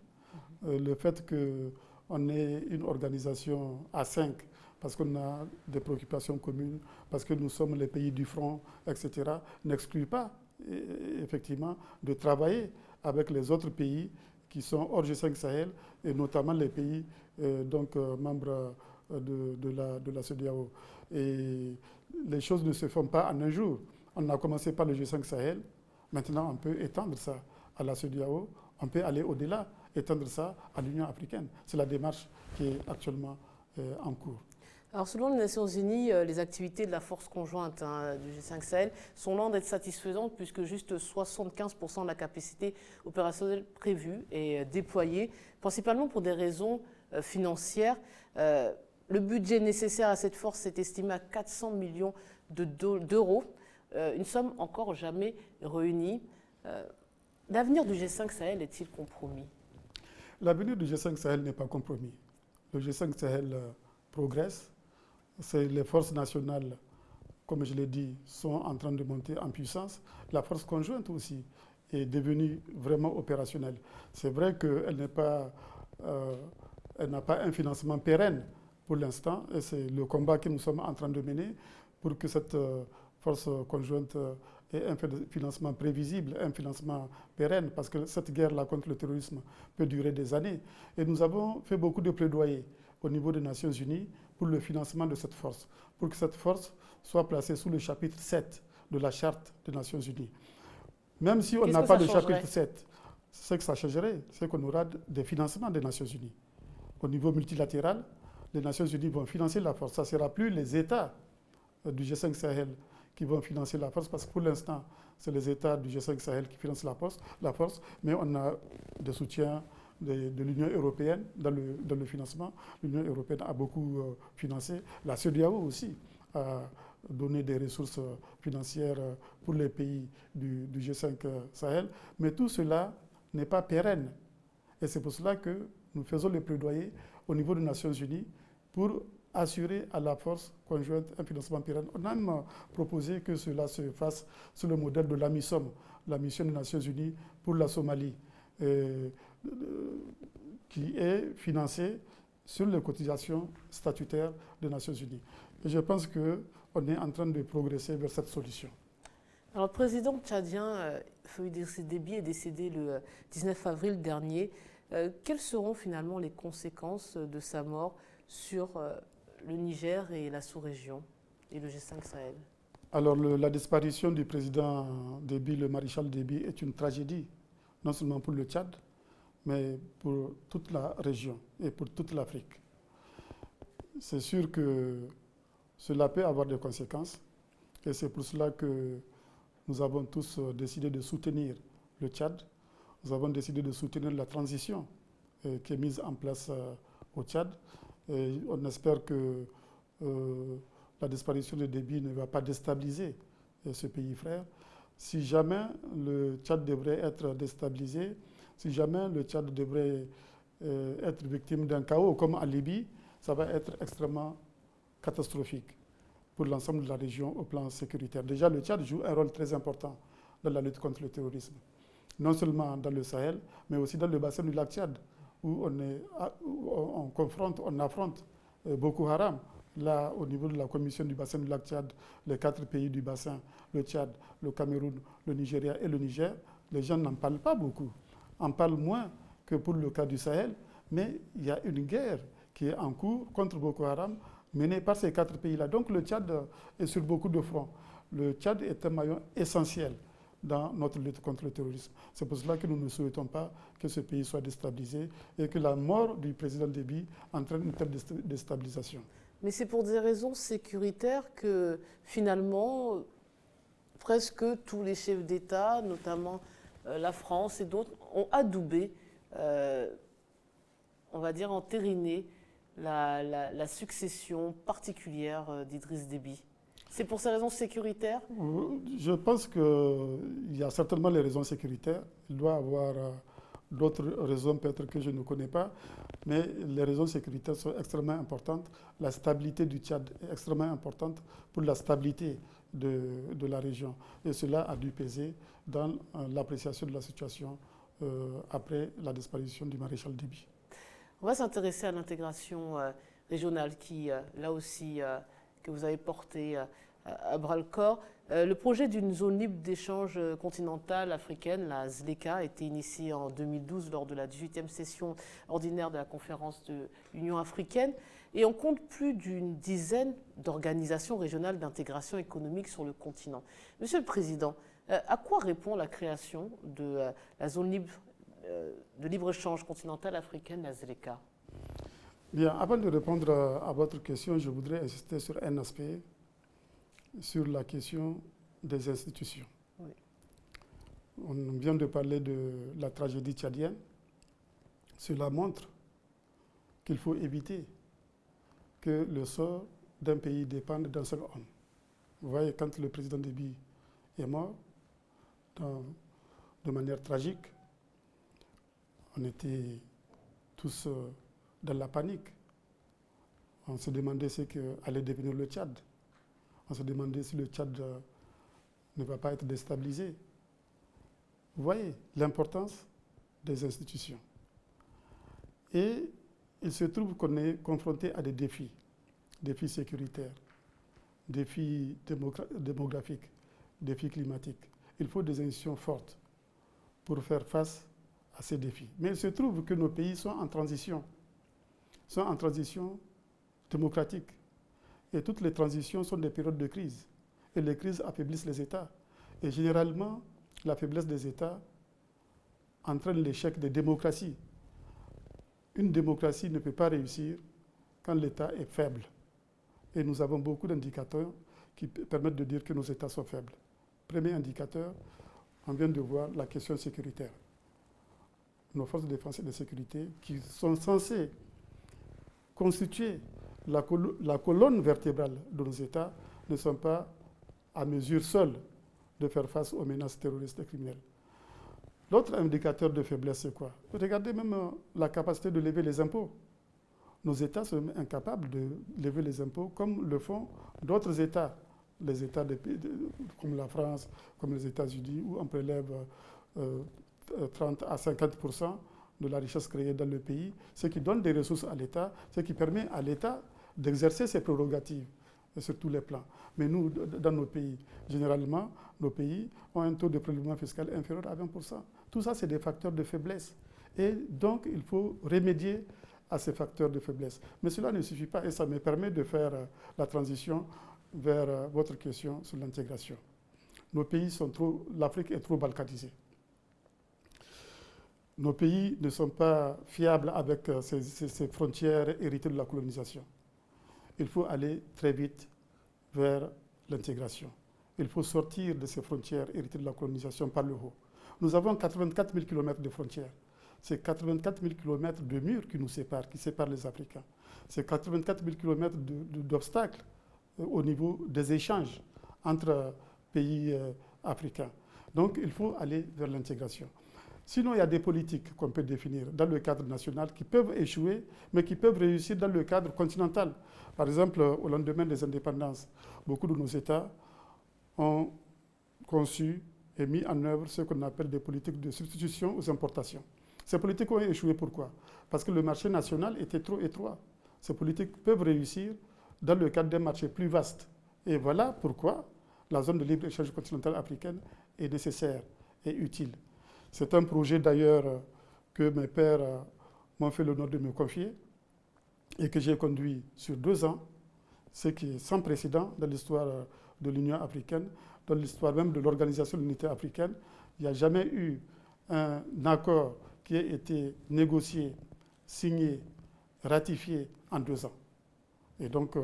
Le fait qu'on ait une organisation à 5, parce qu'on a des préoccupations communes, parce que nous sommes les pays du front, etc., n'exclut pas effectivement de travailler avec les autres pays qui sont hors G5 Sahel, et notamment les pays membres de la CEDEAO. Et les choses ne se font pas en un jour. On a commencé par le G5 Sahel, maintenant on peut étendre ça à la CEDEAO, on peut aller au-delà, étendre ça à l'Union africaine. C'est la démarche qui est actuellement en cours. Alors, selon les Nations Unies, les activités de la force conjointe du G5 Sahel sont loin d'être satisfaisantes puisque juste 75% de la capacité opérationnelle prévue est déployée, principalement pour des raisons financières. Le budget nécessaire à cette force est estimé à 400 millions d'euros, une somme encore jamais réunie. L'avenir du G5 Sahel est-il compromis? L'avenir du G5 Sahel n'est pas compromis. Le G5 Sahel progresse. Les forces nationales, comme je l'ai dit, sont en train de monter en puissance. La force conjointe aussi est devenue vraiment opérationnelle. C'est vrai qu'elle n'a pas un financement pérenne pour l'instant, et c'est le combat que nous sommes en train de mener pour que cette force conjointe ait un financement prévisible, un financement pérenne, parce que cette guerre-là contre le terrorisme peut durer des années. Et nous avons fait beaucoup de plaidoyer au niveau des Nations Unies pour le financement de cette force, pour que cette force soit placée sous le chapitre 7 de la Charte des Nations Unies. Même si on n'a pas le chapitre 7, ce que ça changerait, c'est qu'on aura des financements des Nations Unies. Au niveau multilatéral, les Nations Unies vont financer la force. Ça ne sera plus les États du G5 Sahel qui vont financer la force, parce que pour l'instant, c'est les États du G5 Sahel qui financent la force, mais on a des soutiens de l'Union européenne dans le financement. L'Union européenne a beaucoup financé. La CEDEAO aussi a donné des ressources financières pour les pays du G5 Sahel. Mais tout cela n'est pas pérenne. Et c'est pour cela que nous faisons le plaidoyer au niveau des Nations Unies pour assurer à la force conjointe un financement pérenne. On a même proposé que cela se fasse sur le modèle de l'AMISOM, la mission des Nations Unies pour la Somalie, qui est financée sur les cotisations statutaires des Nations Unies. Et je pense qu'on est en train de progresser vers cette solution. Alors, le président tchadien Idriss Déby est décédé le 19 avril dernier. Quelles seront finalement les conséquences de sa mort sur le Niger et la sous-région et le G5 Sahel? Alors, la disparition du président Déby, le maréchal Déby, est une tragédie, non seulement pour le Tchad, mais pour toute la région et pour toute l'Afrique. C'est sûr que cela peut avoir des conséquences Et c'est pour cela que nous avons tous décidé de soutenir le Tchad. Nous avons décidé de soutenir la transition qui est mise en place au Tchad. Et on espère que la disparition de Déby ne va pas déstabiliser ce pays frère. Si jamais le Tchad devrait être déstabilisé, si jamais le Tchad devrait être victime d'un chaos comme en Libye, ça va être extrêmement catastrophique pour l'ensemble de la région au plan sécuritaire. Déjà, le Tchad joue un rôle très important dans la lutte contre le terrorisme. Non seulement dans le Sahel, mais aussi dans le bassin du lac Tchad, où on confronte, on affronte Boko Haram. Là, au niveau de la commission du bassin du lac Tchad, les 4 pays du bassin, le Tchad, le Cameroun, le Nigeria et le Niger, les gens n'en parlent pas beaucoup. On parle moins que pour le cas du Sahel, mais il y a une guerre qui est en cours contre Boko Haram menée par ces 4 pays-là. Donc le Tchad est sur beaucoup de fronts. Le Tchad est un maillon essentiel dans notre lutte contre le terrorisme. C'est pour cela que nous ne souhaitons pas que ce pays soit déstabilisé et que la mort du président Déby entraîne une telle déstabilisation. Mais c'est pour des raisons sécuritaires que finalement, presque tous les chefs d'État, notamment la France et d'autres, ont adoubé, on va dire entériné, la succession particulière d'Idriss Déby. C'est pour ces raisons sécuritaires? Je pense qu'il y a certainement les raisons sécuritaires. Il doit y avoir d'autres raisons peut-être que je ne connais pas, mais les raisons sécuritaires sont extrêmement importantes. La stabilité du Tchad est extrêmement importante pour la stabilité de la région. Et cela a dû peser dans l'appréciation de la situation après la disparition du maréchal Déby. On va s'intéresser à l'intégration régionale qui, là aussi, que vous avez porté à bras-le-corps. Le projet d'une zone libre d'échange continentale africaine, la ZLECA, a été initié en 2012 lors de la 18e session ordinaire de la conférence de l'Union africaine. Et on compte plus d'une dizaine d'organisations régionales d'intégration économique sur le continent. Monsieur le Président, à quoi répond la création de la zone libre de libre-échange continentale africaine, la ZLECA? Bien, avant de répondre à votre question, je voudrais insister sur un aspect, sur la question des institutions. Oui. On vient de parler de la tragédie tchadienne. Cela montre qu'il faut éviter que le sort d'un pays dépende d'un seul homme. Vous voyez, quand le président Déby est mort, de manière tragique, on était tous dans la panique. On se demandait ce qu'allait devenir le Tchad. On se demandait si le Tchad ne va pas être déstabilisé. Vous voyez l'importance des institutions. Et il se trouve qu'on est confronté à des défis sécuritaires, défis démographiques, défis climatiques. Il faut des institutions fortes pour faire face à ces défis. Mais il se trouve que nos pays sont en transition démocratique. Et toutes les transitions sont des périodes de crise. Et les crises affaiblissent les États. Et généralement, la faiblesse des États entraîne l'échec des démocraties. Une démocratie ne peut pas réussir quand l'État est faible. Et nous avons beaucoup d'indicateurs qui permettent de dire que nos États sont faibles. Premier indicateur, on vient de voir la question sécuritaire. Nos forces de défense et de sécurité, qui sont censées constituer la colonne vertébrale de nos États, ne sont pas à mesure seules de faire face aux menaces terroristes et criminelles. L'autre indicateur de faiblesse, c'est quoi? Regardez même la capacité de lever les impôts. Nos États sont incapables de lever les impôts comme le font d'autres États. Les États comme la France, comme les États-Unis, où on prélève 30 à 50% de la richesse créée dans le pays, ce qui donne des ressources à l'État, ce qui permet à l'État d'exercer ses prérogatives sur tous les plans. Mais nous, dans nos pays, généralement, nos pays ont un taux de prélèvement fiscal inférieur à 20%. Tout ça, c'est des facteurs de faiblesse. Et donc, il faut remédier à ces facteurs de faiblesse. Mais cela ne suffit pas et ça me permet de faire la transition vers votre question sur l'intégration. Nos pays sont l'Afrique est trop balkanisée. Nos pays ne sont pas fiables avec ces frontières héritées de la colonisation. Il faut aller très vite vers l'intégration. il faut sortir de ces frontières héritées de la colonisation par le haut. Nous avons 84 000 km de frontières. C'est 84 000 km de murs qui nous séparent, qui séparent les Africains. C'est 84 000 km d'obstacles au niveau des échanges entre pays africains. Donc il faut aller vers l'intégration. Sinon, il y a des politiques qu'on peut définir dans le cadre national qui peuvent échouer, mais qui peuvent réussir dans le cadre continental. Par exemple, au lendemain des indépendances, beaucoup de nos États ont conçu et mis en œuvre ce qu'on appelle des politiques de substitution aux importations. Ces politiques ont échoué, pourquoi? Parce que le marché national était trop étroit. Ces politiques peuvent réussir dans le cadre d'un marché plus vaste. Et voilà pourquoi la zone de libre-échange continentale africaine est nécessaire et utile. C'est un projet d'ailleurs que mes pères m'ont fait l'honneur de me confier et que j'ai conduit sur 2 ans, ce qui est sans précédent dans l'histoire de l'Union africaine, dans l'histoire même de l'Organisation de l'Unité africaine. Il n'y a jamais eu un accord qui ait été négocié, signé, ratifié en 2 ans. Et donc,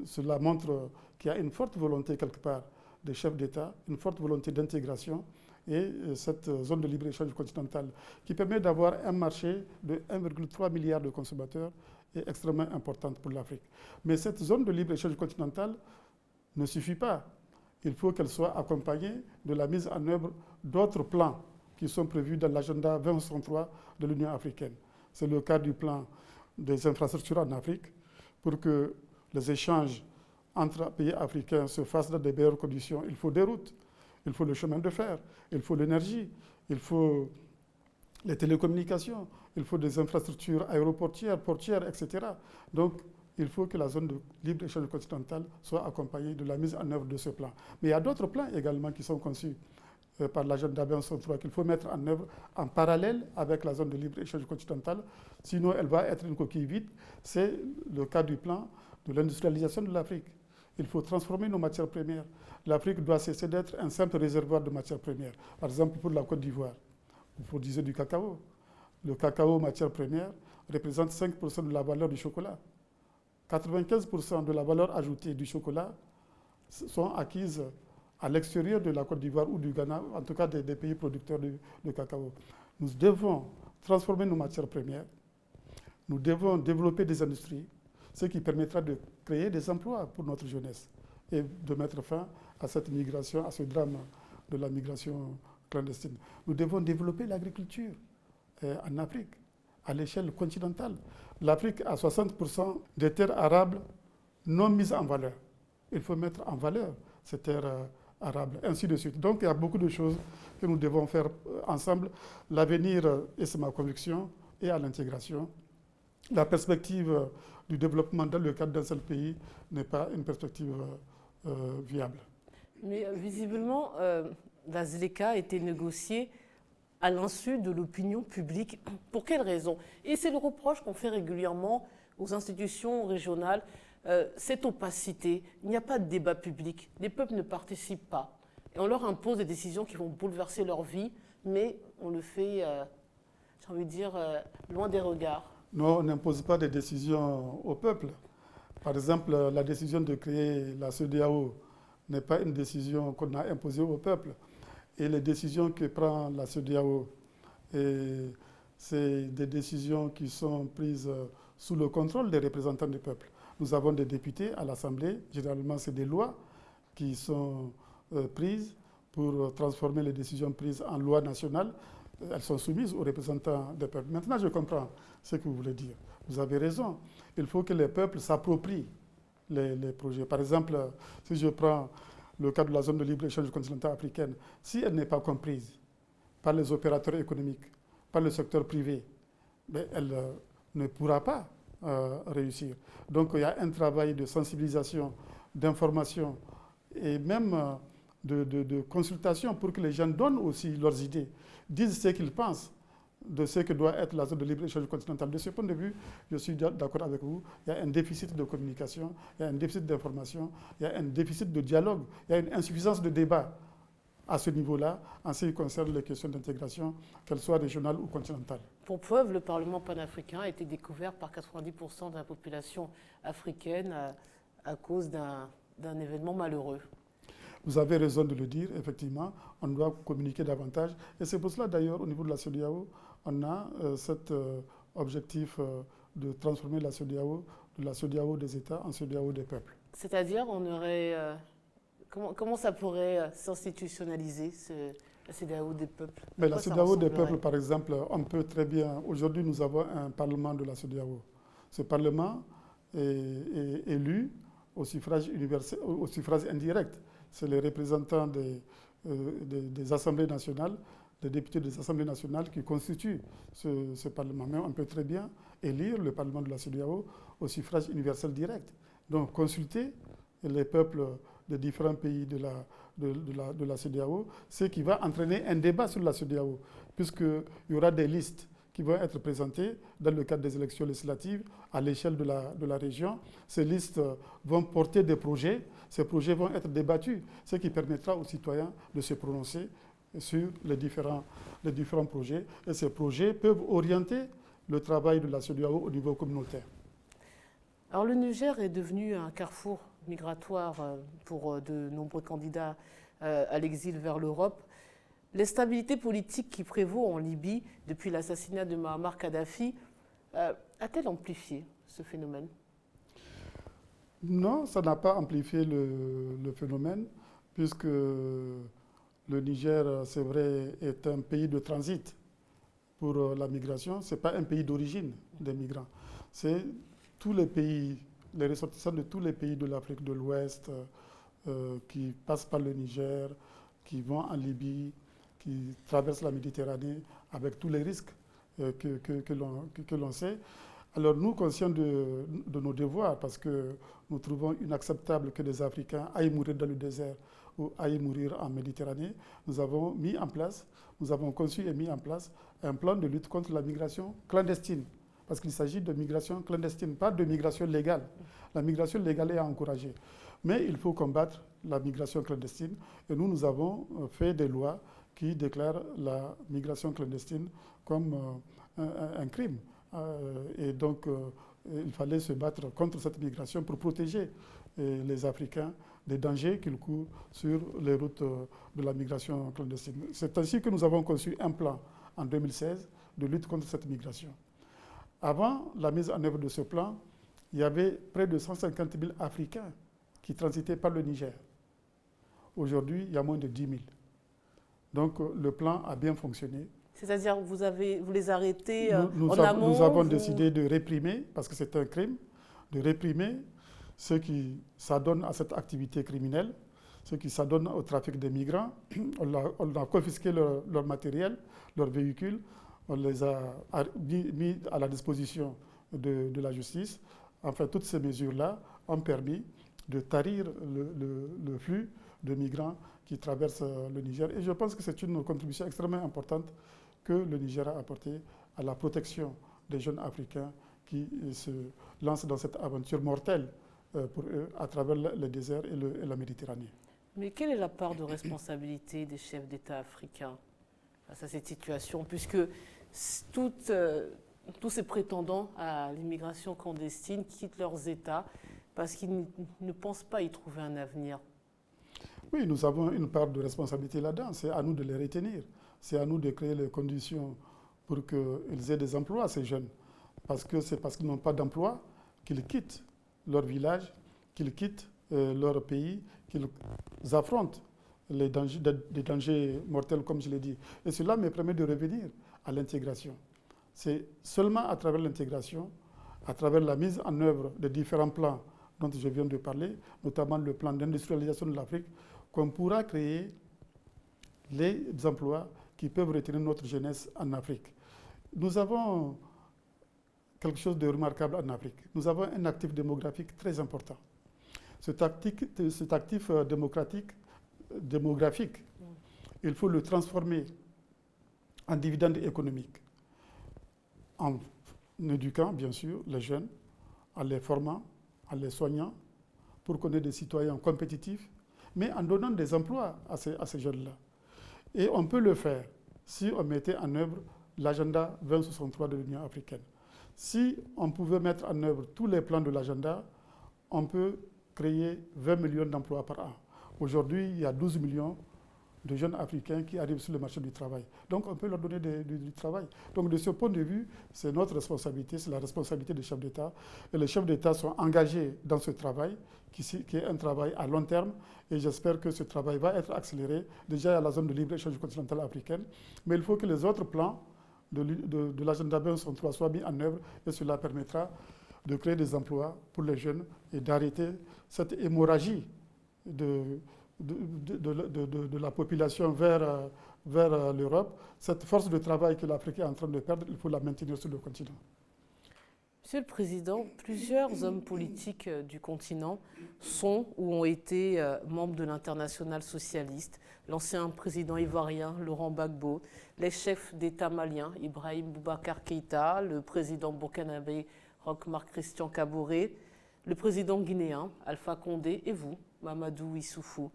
cela montre qu'il y a une forte volonté quelque part des chefs d'État, une forte volonté d'intégration et cette zone de libre-échange continentale qui permet d'avoir un marché de 1,3 milliard de consommateurs est extrêmement importante pour l'Afrique. Mais cette zone de libre-échange continentale ne suffit pas. Il faut qu'elle soit accompagnée de la mise en œuvre d'autres plans qui sont prévus dans l'agenda 2063 de l'Union africaine. C'est le cas du plan des infrastructures en Afrique pour que les échanges entre pays africains se fassent dans de meilleures conditions. Il faut des routes, il faut le chemin de fer, il faut l'énergie, il faut les télécommunications, il faut des infrastructures aéroportières, portières, etc. Donc, il faut que la zone de libre-échange continentale soit accompagnée de la mise en œuvre de ce plan. Mais il y a d'autres plans également qui sont conçus par l'agenda 2063 qu'il faut mettre en œuvre en parallèle avec la zone de libre-échange continentale. Sinon, elle va être une coquille vide. C'est le cas du plan de l'industrialisation de l'Afrique. Il faut transformer nos matières premières. L'Afrique doit cesser d'être un simple réservoir de matières premières. Par exemple, pour la Côte d'Ivoire, vous produisez du cacao. Le cacao, matière première, représente 5% de la valeur du chocolat. 95% de la valeur ajoutée du chocolat sont acquises à l'extérieur de la Côte d'Ivoire ou du Ghana, en tout cas des pays producteurs de cacao. Nous devons transformer nos matières premières. Nous devons développer des industries, ce qui permettra de créer des emplois pour notre jeunesse et de mettre fin à cette migration, à ce drame de la migration clandestine. Nous devons développer l'agriculture en Afrique, à l'échelle continentale. L'Afrique a 60% des terres arables non mises en valeur. Il faut mettre en valeur ces terres arables, ainsi de suite. Donc il y a beaucoup de choses que nous devons faire ensemble. L'avenir, et c'est ma conviction, est à l'intégration. La perspective du développement dans le cadre d'un seul pays n'est pas une perspective viable. Mais visiblement, la ZLECA a été négociée à l'insu de l'opinion publique. Pour quelles raisons? Et c'est le reproche qu'on fait régulièrement aux institutions régionales, cette opacité. Il n'y a pas de débat public. Les peuples ne participent pas. Et on leur impose des décisions qui vont bouleverser leur vie, mais on le fait, j'ai envie de dire, loin des regards. Non, on n'impose pas des décisions au peuple. Par exemple, la décision de créer la CEDEAO n'est pas une décision qu'on a imposée au peuple. Et les décisions que prend la CEDEAO, c'est des décisions qui sont prises sous le contrôle des représentants du peuple. Nous avons des députés à l'Assemblée, généralement c'est des lois qui sont prises pour transformer les décisions prises en lois nationales. Elles sont soumises aux représentants des peuples. Maintenant, je comprends ce que vous voulez dire. Vous avez raison. Il faut que les peuples s'approprient les projets. Par exemple, si je prends le cas de la zone de libre-échange continentale africaine, si elle n'est pas comprise par les opérateurs économiques, par le secteur privé, elle ne pourra pas réussir. Donc il y a un travail de sensibilisation, d'information et même de consultation pour que les gens donnent aussi leurs idées, disent ce qu'ils pensent de ce que doit être la zone de libre-échange continentale. De ce point de vue, je suis d'accord avec vous. Il y a un déficit de communication, il y a un déficit d'information, il y a un déficit de dialogue, il y a une insuffisance de débat à ce niveau-là en ce qui concerne les questions d'intégration, qu'elles soient régionales ou continentales. Pour preuve, le Parlement panafricain a été découvert par 90% de la population africaine à cause d'un événement malheureux. Vous avez raison de le dire, effectivement, on doit communiquer davantage. Et c'est pour cela, d'ailleurs, au niveau de la CEDEAO, on a cet objectif de transformer la CEDEAO de la CEDEAO des États en CEDEAO des peuples. C'est-à-dire, on aurait... comment ça pourrait s'institutionnaliser, la CEDEAO des peupps? Mais la CEDEAO des peuples, par exemple, on peut très bien... Aujourd'hui, nous avons un parlement de la CEDEAO. Ce parlement est élu au suffrage universel, au suffrage indirect. C'est les représentants des assemblées nationales, des députés des assemblées nationales qui constituent ce parlement. Mais on peut très bien élire le parlement de la CEDEAO au suffrage universel direct. Donc consulter les peuples des différents pays de la CEDEAO, ce qui va entraîner un débat sur la CEDEAO, puisqu'il y aura des listes qui vont être présentées dans le cadre des élections législatives à l'échelle de la région. Ces listes vont porter des projets. Ces projets vont être débattus, ce qui permettra aux citoyens de se prononcer sur les différents projets. Et ces projets peuvent orienter le travail de la CEDEAO au niveau communautaire. Alors le Niger est devenu un carrefour migratoire pour de nombreux candidats à l'exil vers l'Europe. L'instabilité politique qui prévaut en Libye depuis l'assassinat de Muammar Kadhafi a-t-elle amplifié ce phénomène? Non, ça n'a pas amplifié le phénomène, puisque le Niger, c'est vrai, est un pays de transit pour la migration. Ce n'est pas un pays d'origine des migrants. C'est tous les pays, les ressortissants de tous les pays de l'Afrique de l'Ouest qui passent par le Niger, qui vont en Libye, qui traversent la Méditerranée avec tous les risques que l'on sait. Alors nous, conscients de nos devoirs, parce que nous trouvons inacceptable que des Africains aillent mourir dans le désert ou aillent mourir en Méditerranée, nous avons mis en place, nous avons conçu et mis en place un plan de lutte contre la migration clandestine. Parce qu'il s'agit de migration clandestine, pas de migration légale. La migration légale est à encourager. Mais il faut combattre la migration clandestine. Et nous avons fait des lois qui déclarent la migration clandestine comme un crime. Et donc, il fallait se battre contre cette migration pour protéger les Africains des dangers qu'ils courent sur les routes de la migration clandestine. C'est ainsi que nous avons conçu un plan en 2016 de lutte contre cette migration. Avant la mise en œuvre de ce plan, il y avait près de 150 000 Africains qui transitaient par le Niger. Aujourd'hui, il y a moins de 10 000. Donc le plan a bien fonctionné. C'est-à-dire vous les arrêtez en amont? Nous avons décidé de réprimer, parce que c'est un crime, de réprimer ceux qui s'adonnent à cette activité criminelle, ceux qui s'adonnent au trafic des migrants. On a confisqué leur matériel, leurs véhicules, on les a mis à la disposition de la justice. Enfin, toutes ces mesures-là ont permis de tarir le flux de migrants qui traversent le Niger. Et je pense que c'est une contribution extrêmement importante que le Niger a apportée à la protection des jeunes Africains qui se lancent dans cette aventure mortelle pour eux à travers le désert et la Méditerranée. Mais quelle est la part de responsabilité des chefs d'État africains face à cette situation, puisque tous ces prétendants à l'immigration clandestine quittent leurs États parce qu'ils ne pensent pas y trouver un avenir? Oui, nous avons une part de responsabilité là-dedans. C'est à nous de les retenir. C'est à nous de créer les conditions pour qu'ils aient des emplois, ces jeunes. Parce que c'est parce qu'ils n'ont pas d'emploi qu'ils quittent leur village, qu'ils quittent leur pays, qu'ils affrontent des dangers mortels, comme je l'ai dit. Et cela me permet de revenir à l'intégration. C'est seulement à travers l'intégration, à travers la mise en œuvre des différents plans dont je viens de parler, notamment le plan d'industrialisation de l'Afrique, qu'on pourra créer les emplois qui peuvent retenir notre jeunesse en Afrique. Nous avons quelque chose de remarquable en Afrique. Nous avons un actif démographique très important. Cet actif démographique, il faut le transformer en dividende économique, en éduquant bien sûr les jeunes, en les formant, en les soignant, pour qu'on ait des citoyens compétitifs, mais en donnant des emplois à ces jeunes-là. Et on peut le faire si on mettait en œuvre l'agenda 2063 de l'Union africaine. Si on pouvait mettre en œuvre tous les plans de l'agenda, on peut créer 20 millions d'emplois par an. Aujourd'hui, il y a 12 millions de jeunes Africains qui arrivent sur le marché du travail. Donc, on peut leur donner du travail. Donc, de ce point de vue, c'est notre responsabilité, c'est la responsabilité des chefs d'État. Et les chefs d'État sont engagés dans ce travail, qui est un travail à long terme. Et j'espère que ce travail va être accéléré, déjà à la zone de libre-échange continentale africaine. Mais il faut que les autres plans de l'agenda 2063 soient mis en œuvre, et cela permettra de créer des emplois pour les jeunes et d'arrêter cette hémorragie de la population vers l'Europe. Cette force de travail que l'Afrique est en train de perdre, il faut la maintenir sur le continent. Monsieur le Président, plusieurs hommes politiques du continent sont ou ont été membres de l'Internationale socialiste. L'ancien président ivoirien Laurent Gbagbo, les chefs d'État maliens Ibrahim Boubacar Keïta, le président burkinabé Roch-Marc Christian Kaboré, le président guinéen Alpha Condé et vous, Mamadou Issoufou.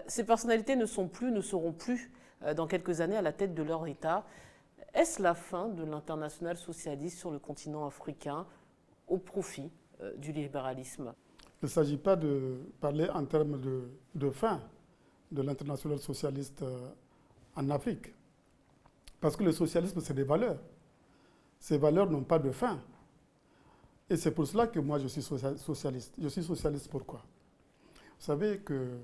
Ces personnalités ne seront plus dans quelques années à la tête de leur État. Est-ce la fin de l'internationale socialiste sur le continent africain au profit du libéralisme? Il ne s'agit pas de parler en termes de fin de l'internationale socialiste en Afrique. Parce que le socialisme, c'est des valeurs. Ces valeurs n'ont pas de fin. Et c'est pour cela que moi, je suis socialiste. Je suis socialiste pourquoi? Vous savez que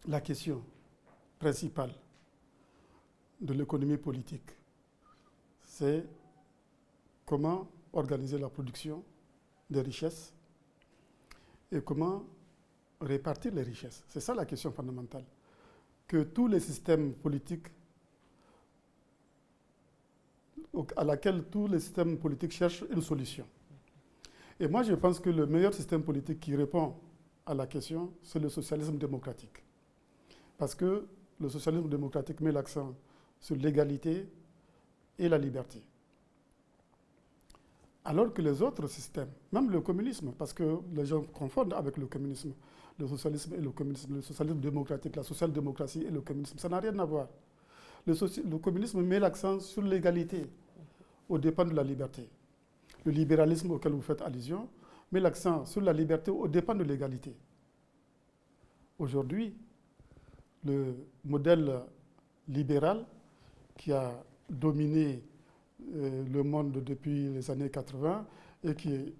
la question principale de l'économie politique, c'est comment organiser la production des richesses et comment répartir les richesses. C'est ça la question fondamentale. Que tous les systèmes politiques, à laquelle tous les systèmes politiques cherchent une solution. Et moi, je pense que le meilleur système politique qui répond à la question, c'est le socialisme démocratique. Parce que le socialisme démocratique met l'accent sur l'égalité et la liberté. Alors que les autres systèmes, même le communisme, parce que les gens confondent avec le communisme, le socialisme et le communisme, le socialisme démocratique, la social-démocratie et le communisme, ça n'a rien à voir. Le communisme met l'accent sur l'égalité aux dépens de la liberté. Le libéralisme auquel vous faites allusion met l'accent sur la liberté aux dépens de l'égalité. Aujourd'hui, le modèle libéral qui a dominé le monde depuis les années 80 et qui est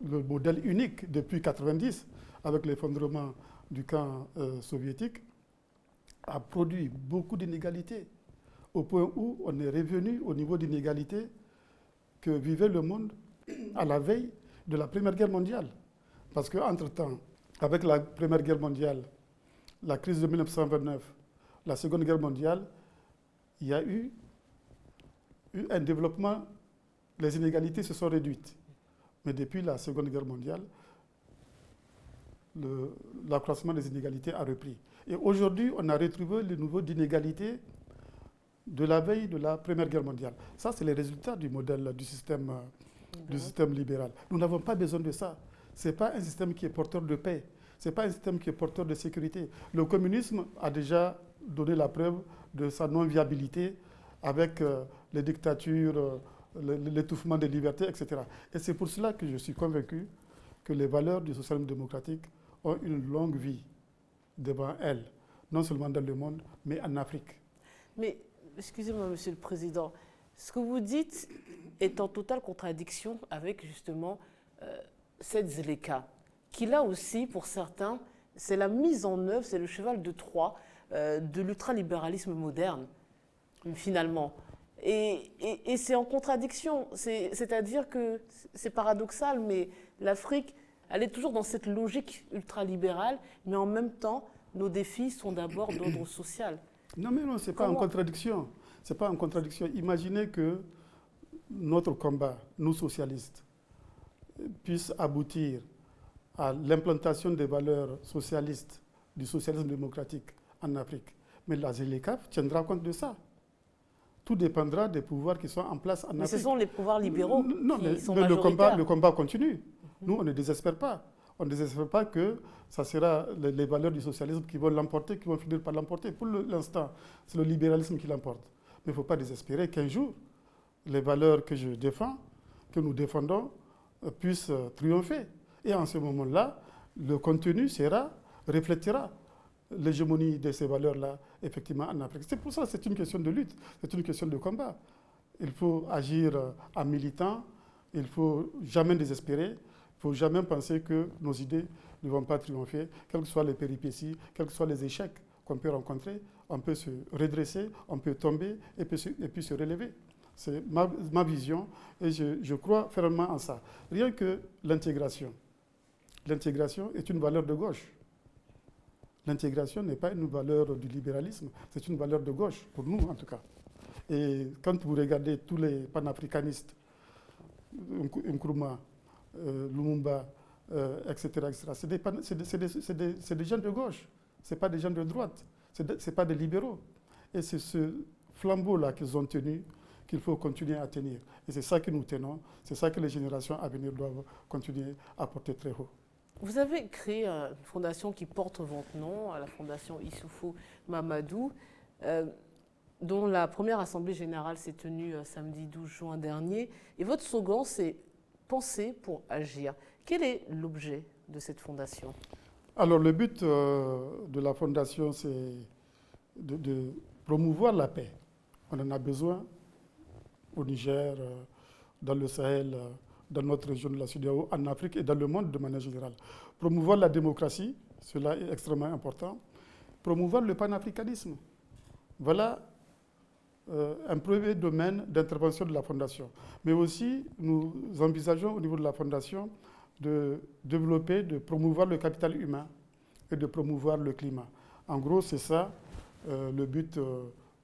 le modèle unique depuis 90 avec l'effondrement du camp soviétique, a produit beaucoup d'inégalités au point où on est revenu au niveau d'inégalité que vivait le monde à la veille de la Première Guerre mondiale. Parce qu'entre-temps, avec la Première Guerre mondiale, la crise de 1929, la Seconde Guerre mondiale, il y a eu un développement, les inégalités se sont réduites. Mais depuis la Seconde Guerre mondiale, l'accroissement des inégalités a repris. Et aujourd'hui, on a retrouvé le niveau d'inégalité de la veille de la Première Guerre mondiale. Ça, c'est les résultats du modèle du système libéral. Nous n'avons pas besoin de ça. Ce n'est pas un système qui est porteur de paix. Ce n'est pas un système qui est porteur de sécurité. Le communisme a déjà donné la preuve de sa non-viabilité avec les dictatures, l'étouffement des libertés, etc. Et c'est pour cela que je suis convaincu que les valeurs du socialisme démocratique ont une longue vie devant elles, non seulement dans le monde, mais en Afrique. Mais, excusez-moi, Monsieur le Président, ce que vous dites est en totale contradiction avec justement cette Zéleka, qui là aussi, pour certains, c'est la mise en œuvre, c'est le cheval de Troie de l'ultralibéralisme moderne, finalement. Et c'est en contradiction, c'est-à-dire que c'est paradoxal, mais l'Afrique, elle est toujours dans cette logique ultralibérale, mais en même temps, nos défis sont d'abord d'ordre social. Non, mais non, ce n'est pas en contradiction. C'est pas en contradiction. Imaginez que notre combat, nous socialistes, puisse aboutir à l'implantation des valeurs socialistes, du socialisme démocratique en Afrique. Mais la ZLECAf tiendra compte de ça. Tout dépendra des pouvoirs qui sont en place en Afrique. Mais ce sont les pouvoirs libéraux qui sont mais majoritaires. le combat continue. Nous, on ne désespère pas. On ne désespère pas que ça sera les valeurs du socialisme qui vont l'emporter, qui vont finir par l'emporter. Pour l'instant, c'est le libéralisme qui l'emporte. Mais il ne faut pas désespérer qu'un jour, les valeurs que je défends, que nous défendons, puissent triompher. Et en ce moment-là, le contenu sera reflétera l'hégémonie de ces valeurs-là, effectivement, en Afrique. C'est pour ça que c'est une question de lutte, c'est une question de combat. Il faut agir en militant, il ne faut jamais désespérer, il ne faut jamais penser que nos idées ne vont pas triompher, quelles que soient les péripéties, quels que soient les échecs qu'on peut rencontrer, on peut se redresser, on peut tomber et puis se relever. C'est ma vision et je crois fermement en ça. Rien que l'intégration. L'intégration est une valeur de gauche. L'intégration n'est pas une valeur du libéralisme, c'est une valeur de gauche, pour nous en tout cas. Et quand vous regardez tous les panafricanistes, Nkrumah, Lumumba, etc., c'est des gens de gauche, ce n'est pas des gens de droite, ce n'est pas des libéraux. Et c'est ce flambeau-là qu'ils ont tenu qu'il faut continuer à tenir. Et c'est ça que nous tenons, c'est ça que les générations à venir doivent continuer à porter très haut. Vous avez créé une fondation qui porte votre nom, la fondation Issoufou Mamadou, dont la première assemblée générale s'est tenue samedi 12 juin dernier. Et votre slogan, c'est « Penser pour agir ». Quel est l'objet de cette fondation? Alors, le but de la fondation, c'est de promouvoir la paix. On en a besoin au Niger, dans le Sahel, dans notre région de la CEDEAO, en Afrique et dans le monde de manière générale. Promouvoir la démocratie, cela est extrêmement important. Promouvoir le panafricanisme. Voilà un premier domaine d'intervention de la Fondation. Mais aussi, nous envisageons au niveau de la Fondation de développer, de promouvoir le capital humain et de promouvoir le climat. En gros, c'est ça le but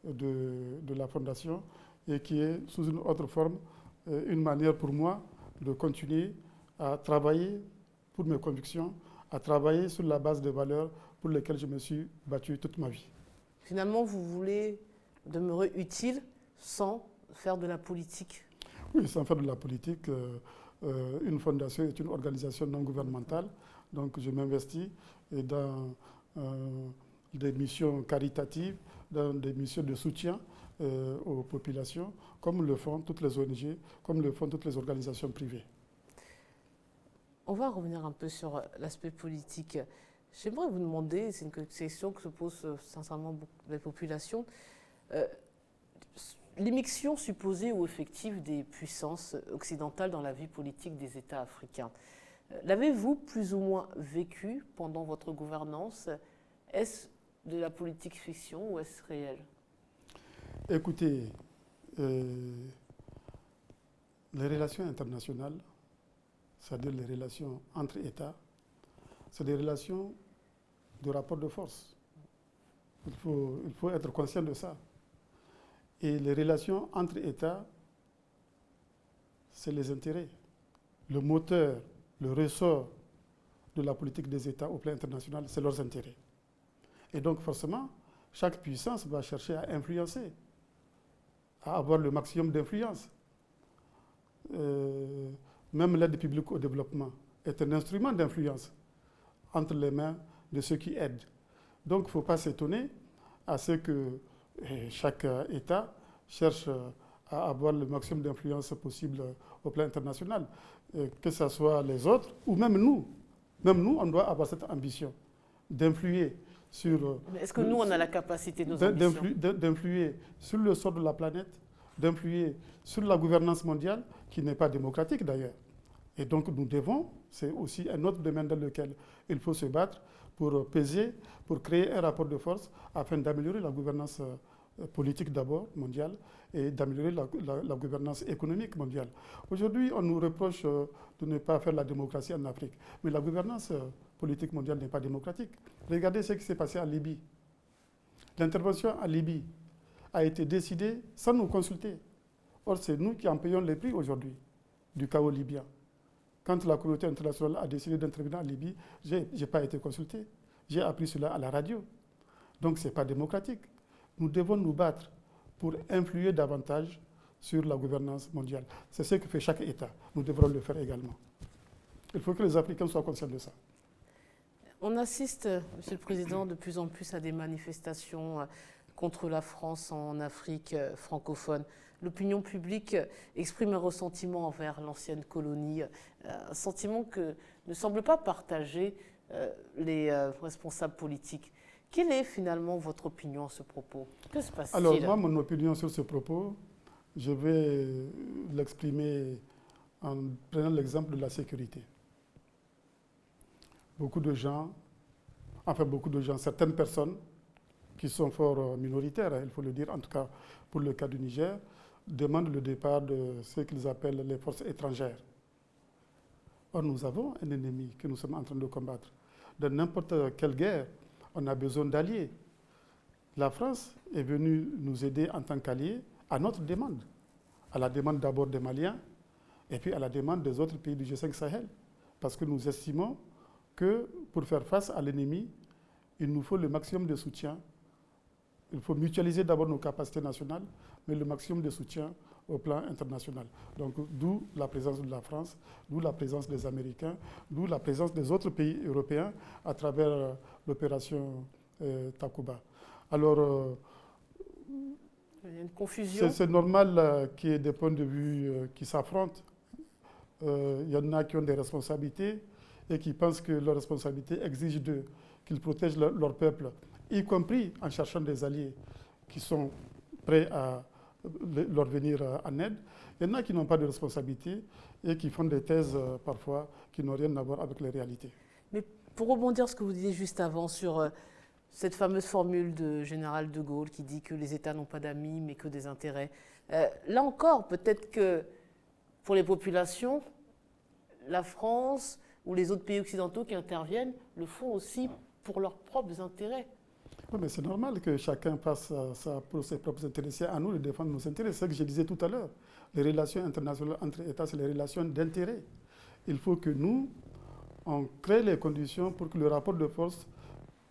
de la Fondation et qui est sous une autre forme, une manière pour moi de continuer à travailler pour mes convictions, à travailler sur la base des valeurs pour lesquelles je me suis battu toute ma vie. Finalement, vous voulez demeurer utile sans faire de la politique? Oui, sans faire de la politique. Une fondation est une organisation non gouvernementale, donc je m'investis dans des missions caritatives, dans des missions de soutien aux populations, comme le font toutes les ONG, comme le font toutes les organisations privées. On va revenir un peu sur l'aspect politique. J'aimerais vous demander, c'est une question que se posent sincèrement beaucoup les populations, l'immixtion supposée ou effective des puissances occidentales dans la vie politique des États africains. L'avez-vous plus ou moins vécu pendant votre gouvernance? Est-ce de la politique fiction ou est-ce réel? Écoutez, les relations internationales, c'est-à-dire les relations entre États, c'est des relations de rapport de force. Il faut être conscient de ça. Et les relations entre États, c'est les intérêts. Le moteur, le ressort de la politique des États au plan international, c'est leurs intérêts. Et donc forcément, chaque puissance va chercher à influencer, à avoir le maximum d'influence. Même l'aide publique au développement est un instrument d'influence entre les mains de ceux qui aident. Donc il ne faut pas s'étonner à ce que chaque État cherche à avoir le maximum d'influence possible au plan international. Que ce soit les autres ou même nous. Même nous, on doit avoir cette ambition d'influer sur... Mais est-ce que nous, on a la capacité de nos ambitions? D'influer sur le sort de la planète, d'influer sur la gouvernance mondiale, qui n'est pas démocratique d'ailleurs. Et donc nous devons, c'est aussi un autre domaine dans lequel il faut se battre pour peser, pour créer un rapport de force afin d'améliorer la gouvernance politique d'abord mondiale et d'améliorer la gouvernance économique mondiale. Aujourd'hui, on nous reproche de ne pas faire la démocratie en Afrique. Mais la gouvernance politique mondiale n'est pas démocratique. Regardez ce qui s'est passé en Libye. L'intervention en Libye a été décidée sans nous consulter. Or, c'est nous qui en payons les prix aujourd'hui du chaos libyen. Quand la communauté internationale a décidé d'intervenir en Libye, je n'ai pas été consulté. J'ai appris cela à la radio. Donc, ce n'est pas démocratique. Nous devons nous battre pour influer davantage sur la gouvernance mondiale. C'est ce que fait chaque État. Nous devrons le faire également. Il faut que les Africains soient conscients de ça. On assiste, Monsieur le Président, de plus en plus à des manifestations contre la France en Afrique francophone. L'opinion publique exprime un ressentiment envers l'ancienne colonie, un sentiment que ne semble pas partager les responsables politiques. Quelle est finalement votre opinion à ce propos? Que se passe-t-il? Alors moi, mon opinion sur ce propos, je vais l'exprimer en prenant l'exemple de la sécurité. Beaucoup de gens, certaines personnes qui sont fort minoritaires, il faut le dire, en tout cas pour le cas du Niger, demandent le départ de ce qu'ils appellent les forces étrangères. Or, nous avons un ennemi que nous sommes en train de combattre. Dans n'importe quelle guerre, on a besoin d'alliés. La France est venue nous aider en tant qu'alliés à notre demande. À la demande d'abord des Maliens et puis à la demande des autres pays du G5 Sahel. Parce que nous estimons que pour faire face à l'ennemi, il nous faut le maximum de soutien. Il faut mutualiser d'abord nos capacités nationales, mais le maximum de soutien au plan international. Donc d'où la présence de la France, d'où la présence des Américains, d'où la présence des autres pays européens à travers l'opération Takuba. Alors, il y a une confusion. C'est normal qu'il y ait des points de vue qui s'affrontent. Il y en a qui ont des responsabilités et qui pensent que leur responsabilité exige d'eux, qu'ils protègent leur peuple, y compris en cherchant des alliés qui sont prêts à leur venir en aide. Il y en a qui n'ont pas de responsabilité et qui font des thèses parfois qui n'ont rien à voir avec les réalités. Mais pour rebondir sur ce que vous disiez juste avant sur cette fameuse formule de général de Gaulle qui dit que les États n'ont pas d'amis mais que des intérêts. Là encore, peut-être que pour les populations, la France ou les autres pays occidentaux qui interviennent le font aussi pour leurs propres intérêts. Oui, mais c'est normal que chacun fasse ça pour ses propres intérêts. C'est à nous de défendre nos intérêts. C'est ce que je disais tout à l'heure. Les relations internationales entre États, c'est les relations d'intérêt. Il faut que nous, on crée les conditions pour que le rapport de force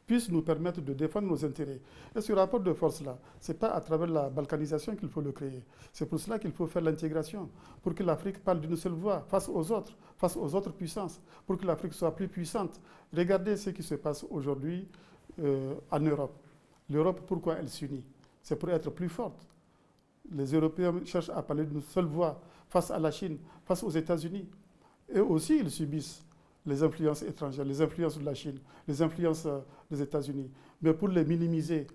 puisse nous permettre de défendre nos intérêts. Et ce rapport de force-là, ce n'est pas à travers la balkanisation qu'il faut le créer. C'est pour cela qu'il faut faire l'intégration, pour que l'Afrique parle d'une seule voix face aux autres puissances, pour que l'Afrique soit plus puissante. Regardez ce qui se passe aujourd'hui en Europe. L'Europe, pourquoi elle s'unit? C'est pour être plus forte. Les Européens cherchent à parler d'une seule voix face à la Chine, face aux États-Unis. Et aussi, ils subissent les influences étrangères, les influences de la Chine, les influences des États-Unis. Mais pour les minimiser,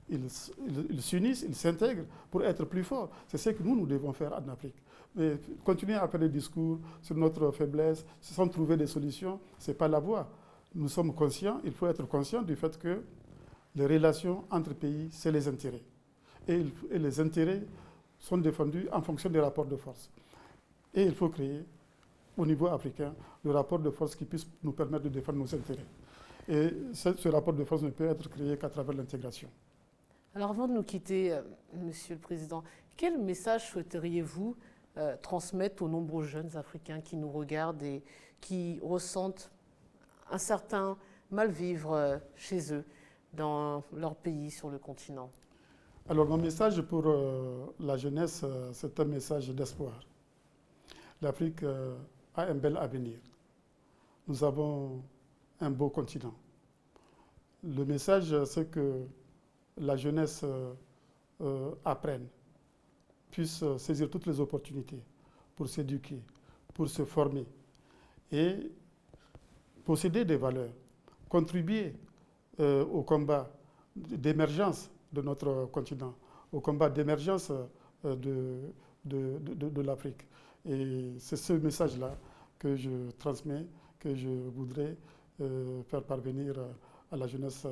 ils s'unissent, ils s'intègrent pour être plus forts. C'est ce que nous devons faire en Afrique. Mais continuer à faire des discours sur notre faiblesse, sans trouver des solutions, ce n'est pas la voie. Nous sommes conscients, il faut être conscient du fait que les relations entre pays, c'est les intérêts. Et les intérêts sont défendus en fonction des rapports de force. Et il faut créer, au niveau africain, le rapport de force qui puisse nous permettre de défendre nos intérêts. Et ce rapport de force ne peut être créé qu'à travers l'intégration. Alors avant de nous quitter, Monsieur le Président, quel message souhaiteriez-vous transmettre aux nombreux jeunes Africains qui nous regardent et qui ressentent un certain mal-vivre chez eux, dans leur pays, sur le continent? Alors mon message pour la jeunesse, c'est un message d'espoir. L'Afrique a un bel avenir. Nous avons un beau continent. Le message, c'est que la jeunesse apprenne, puisse saisir toutes les opportunités pour s'éduquer, pour se former et posséder des valeurs, contribuer au combat d'émergence de notre continent, au combat d'émergence de l'Afrique. Et c'est ce message-là que je transmets, que je voudrais faire parvenir à la jeunesse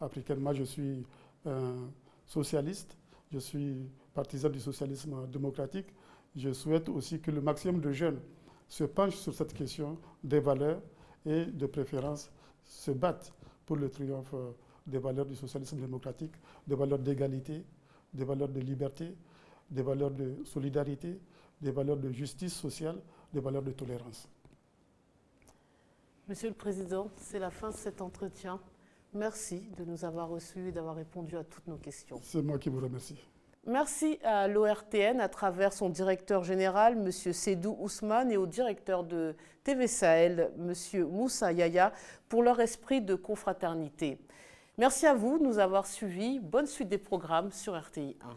africaine. Moi, je suis un socialiste, je suis partisan du socialisme démocratique. Je souhaite aussi que le maximum de jeunes se penchent sur cette question des valeurs et de préférence se battent pour le triomphe des valeurs du socialisme démocratique, des valeurs d'égalité, des valeurs de liberté, des valeurs de solidarité, des valeurs de justice sociale, des valeurs de tolérance. Monsieur le Président, c'est la fin de cet entretien. Merci de nous avoir reçus et d'avoir répondu à toutes nos questions. C'est moi qui vous remercie. Merci à l'ORTN à travers son directeur général, M. Sédou Ousmane, et au directeur de TV Sahel, M. Moussa Yaya, pour leur esprit de confraternité. Merci à vous de nous avoir suivis. Bonne suite des programmes sur RTI 1.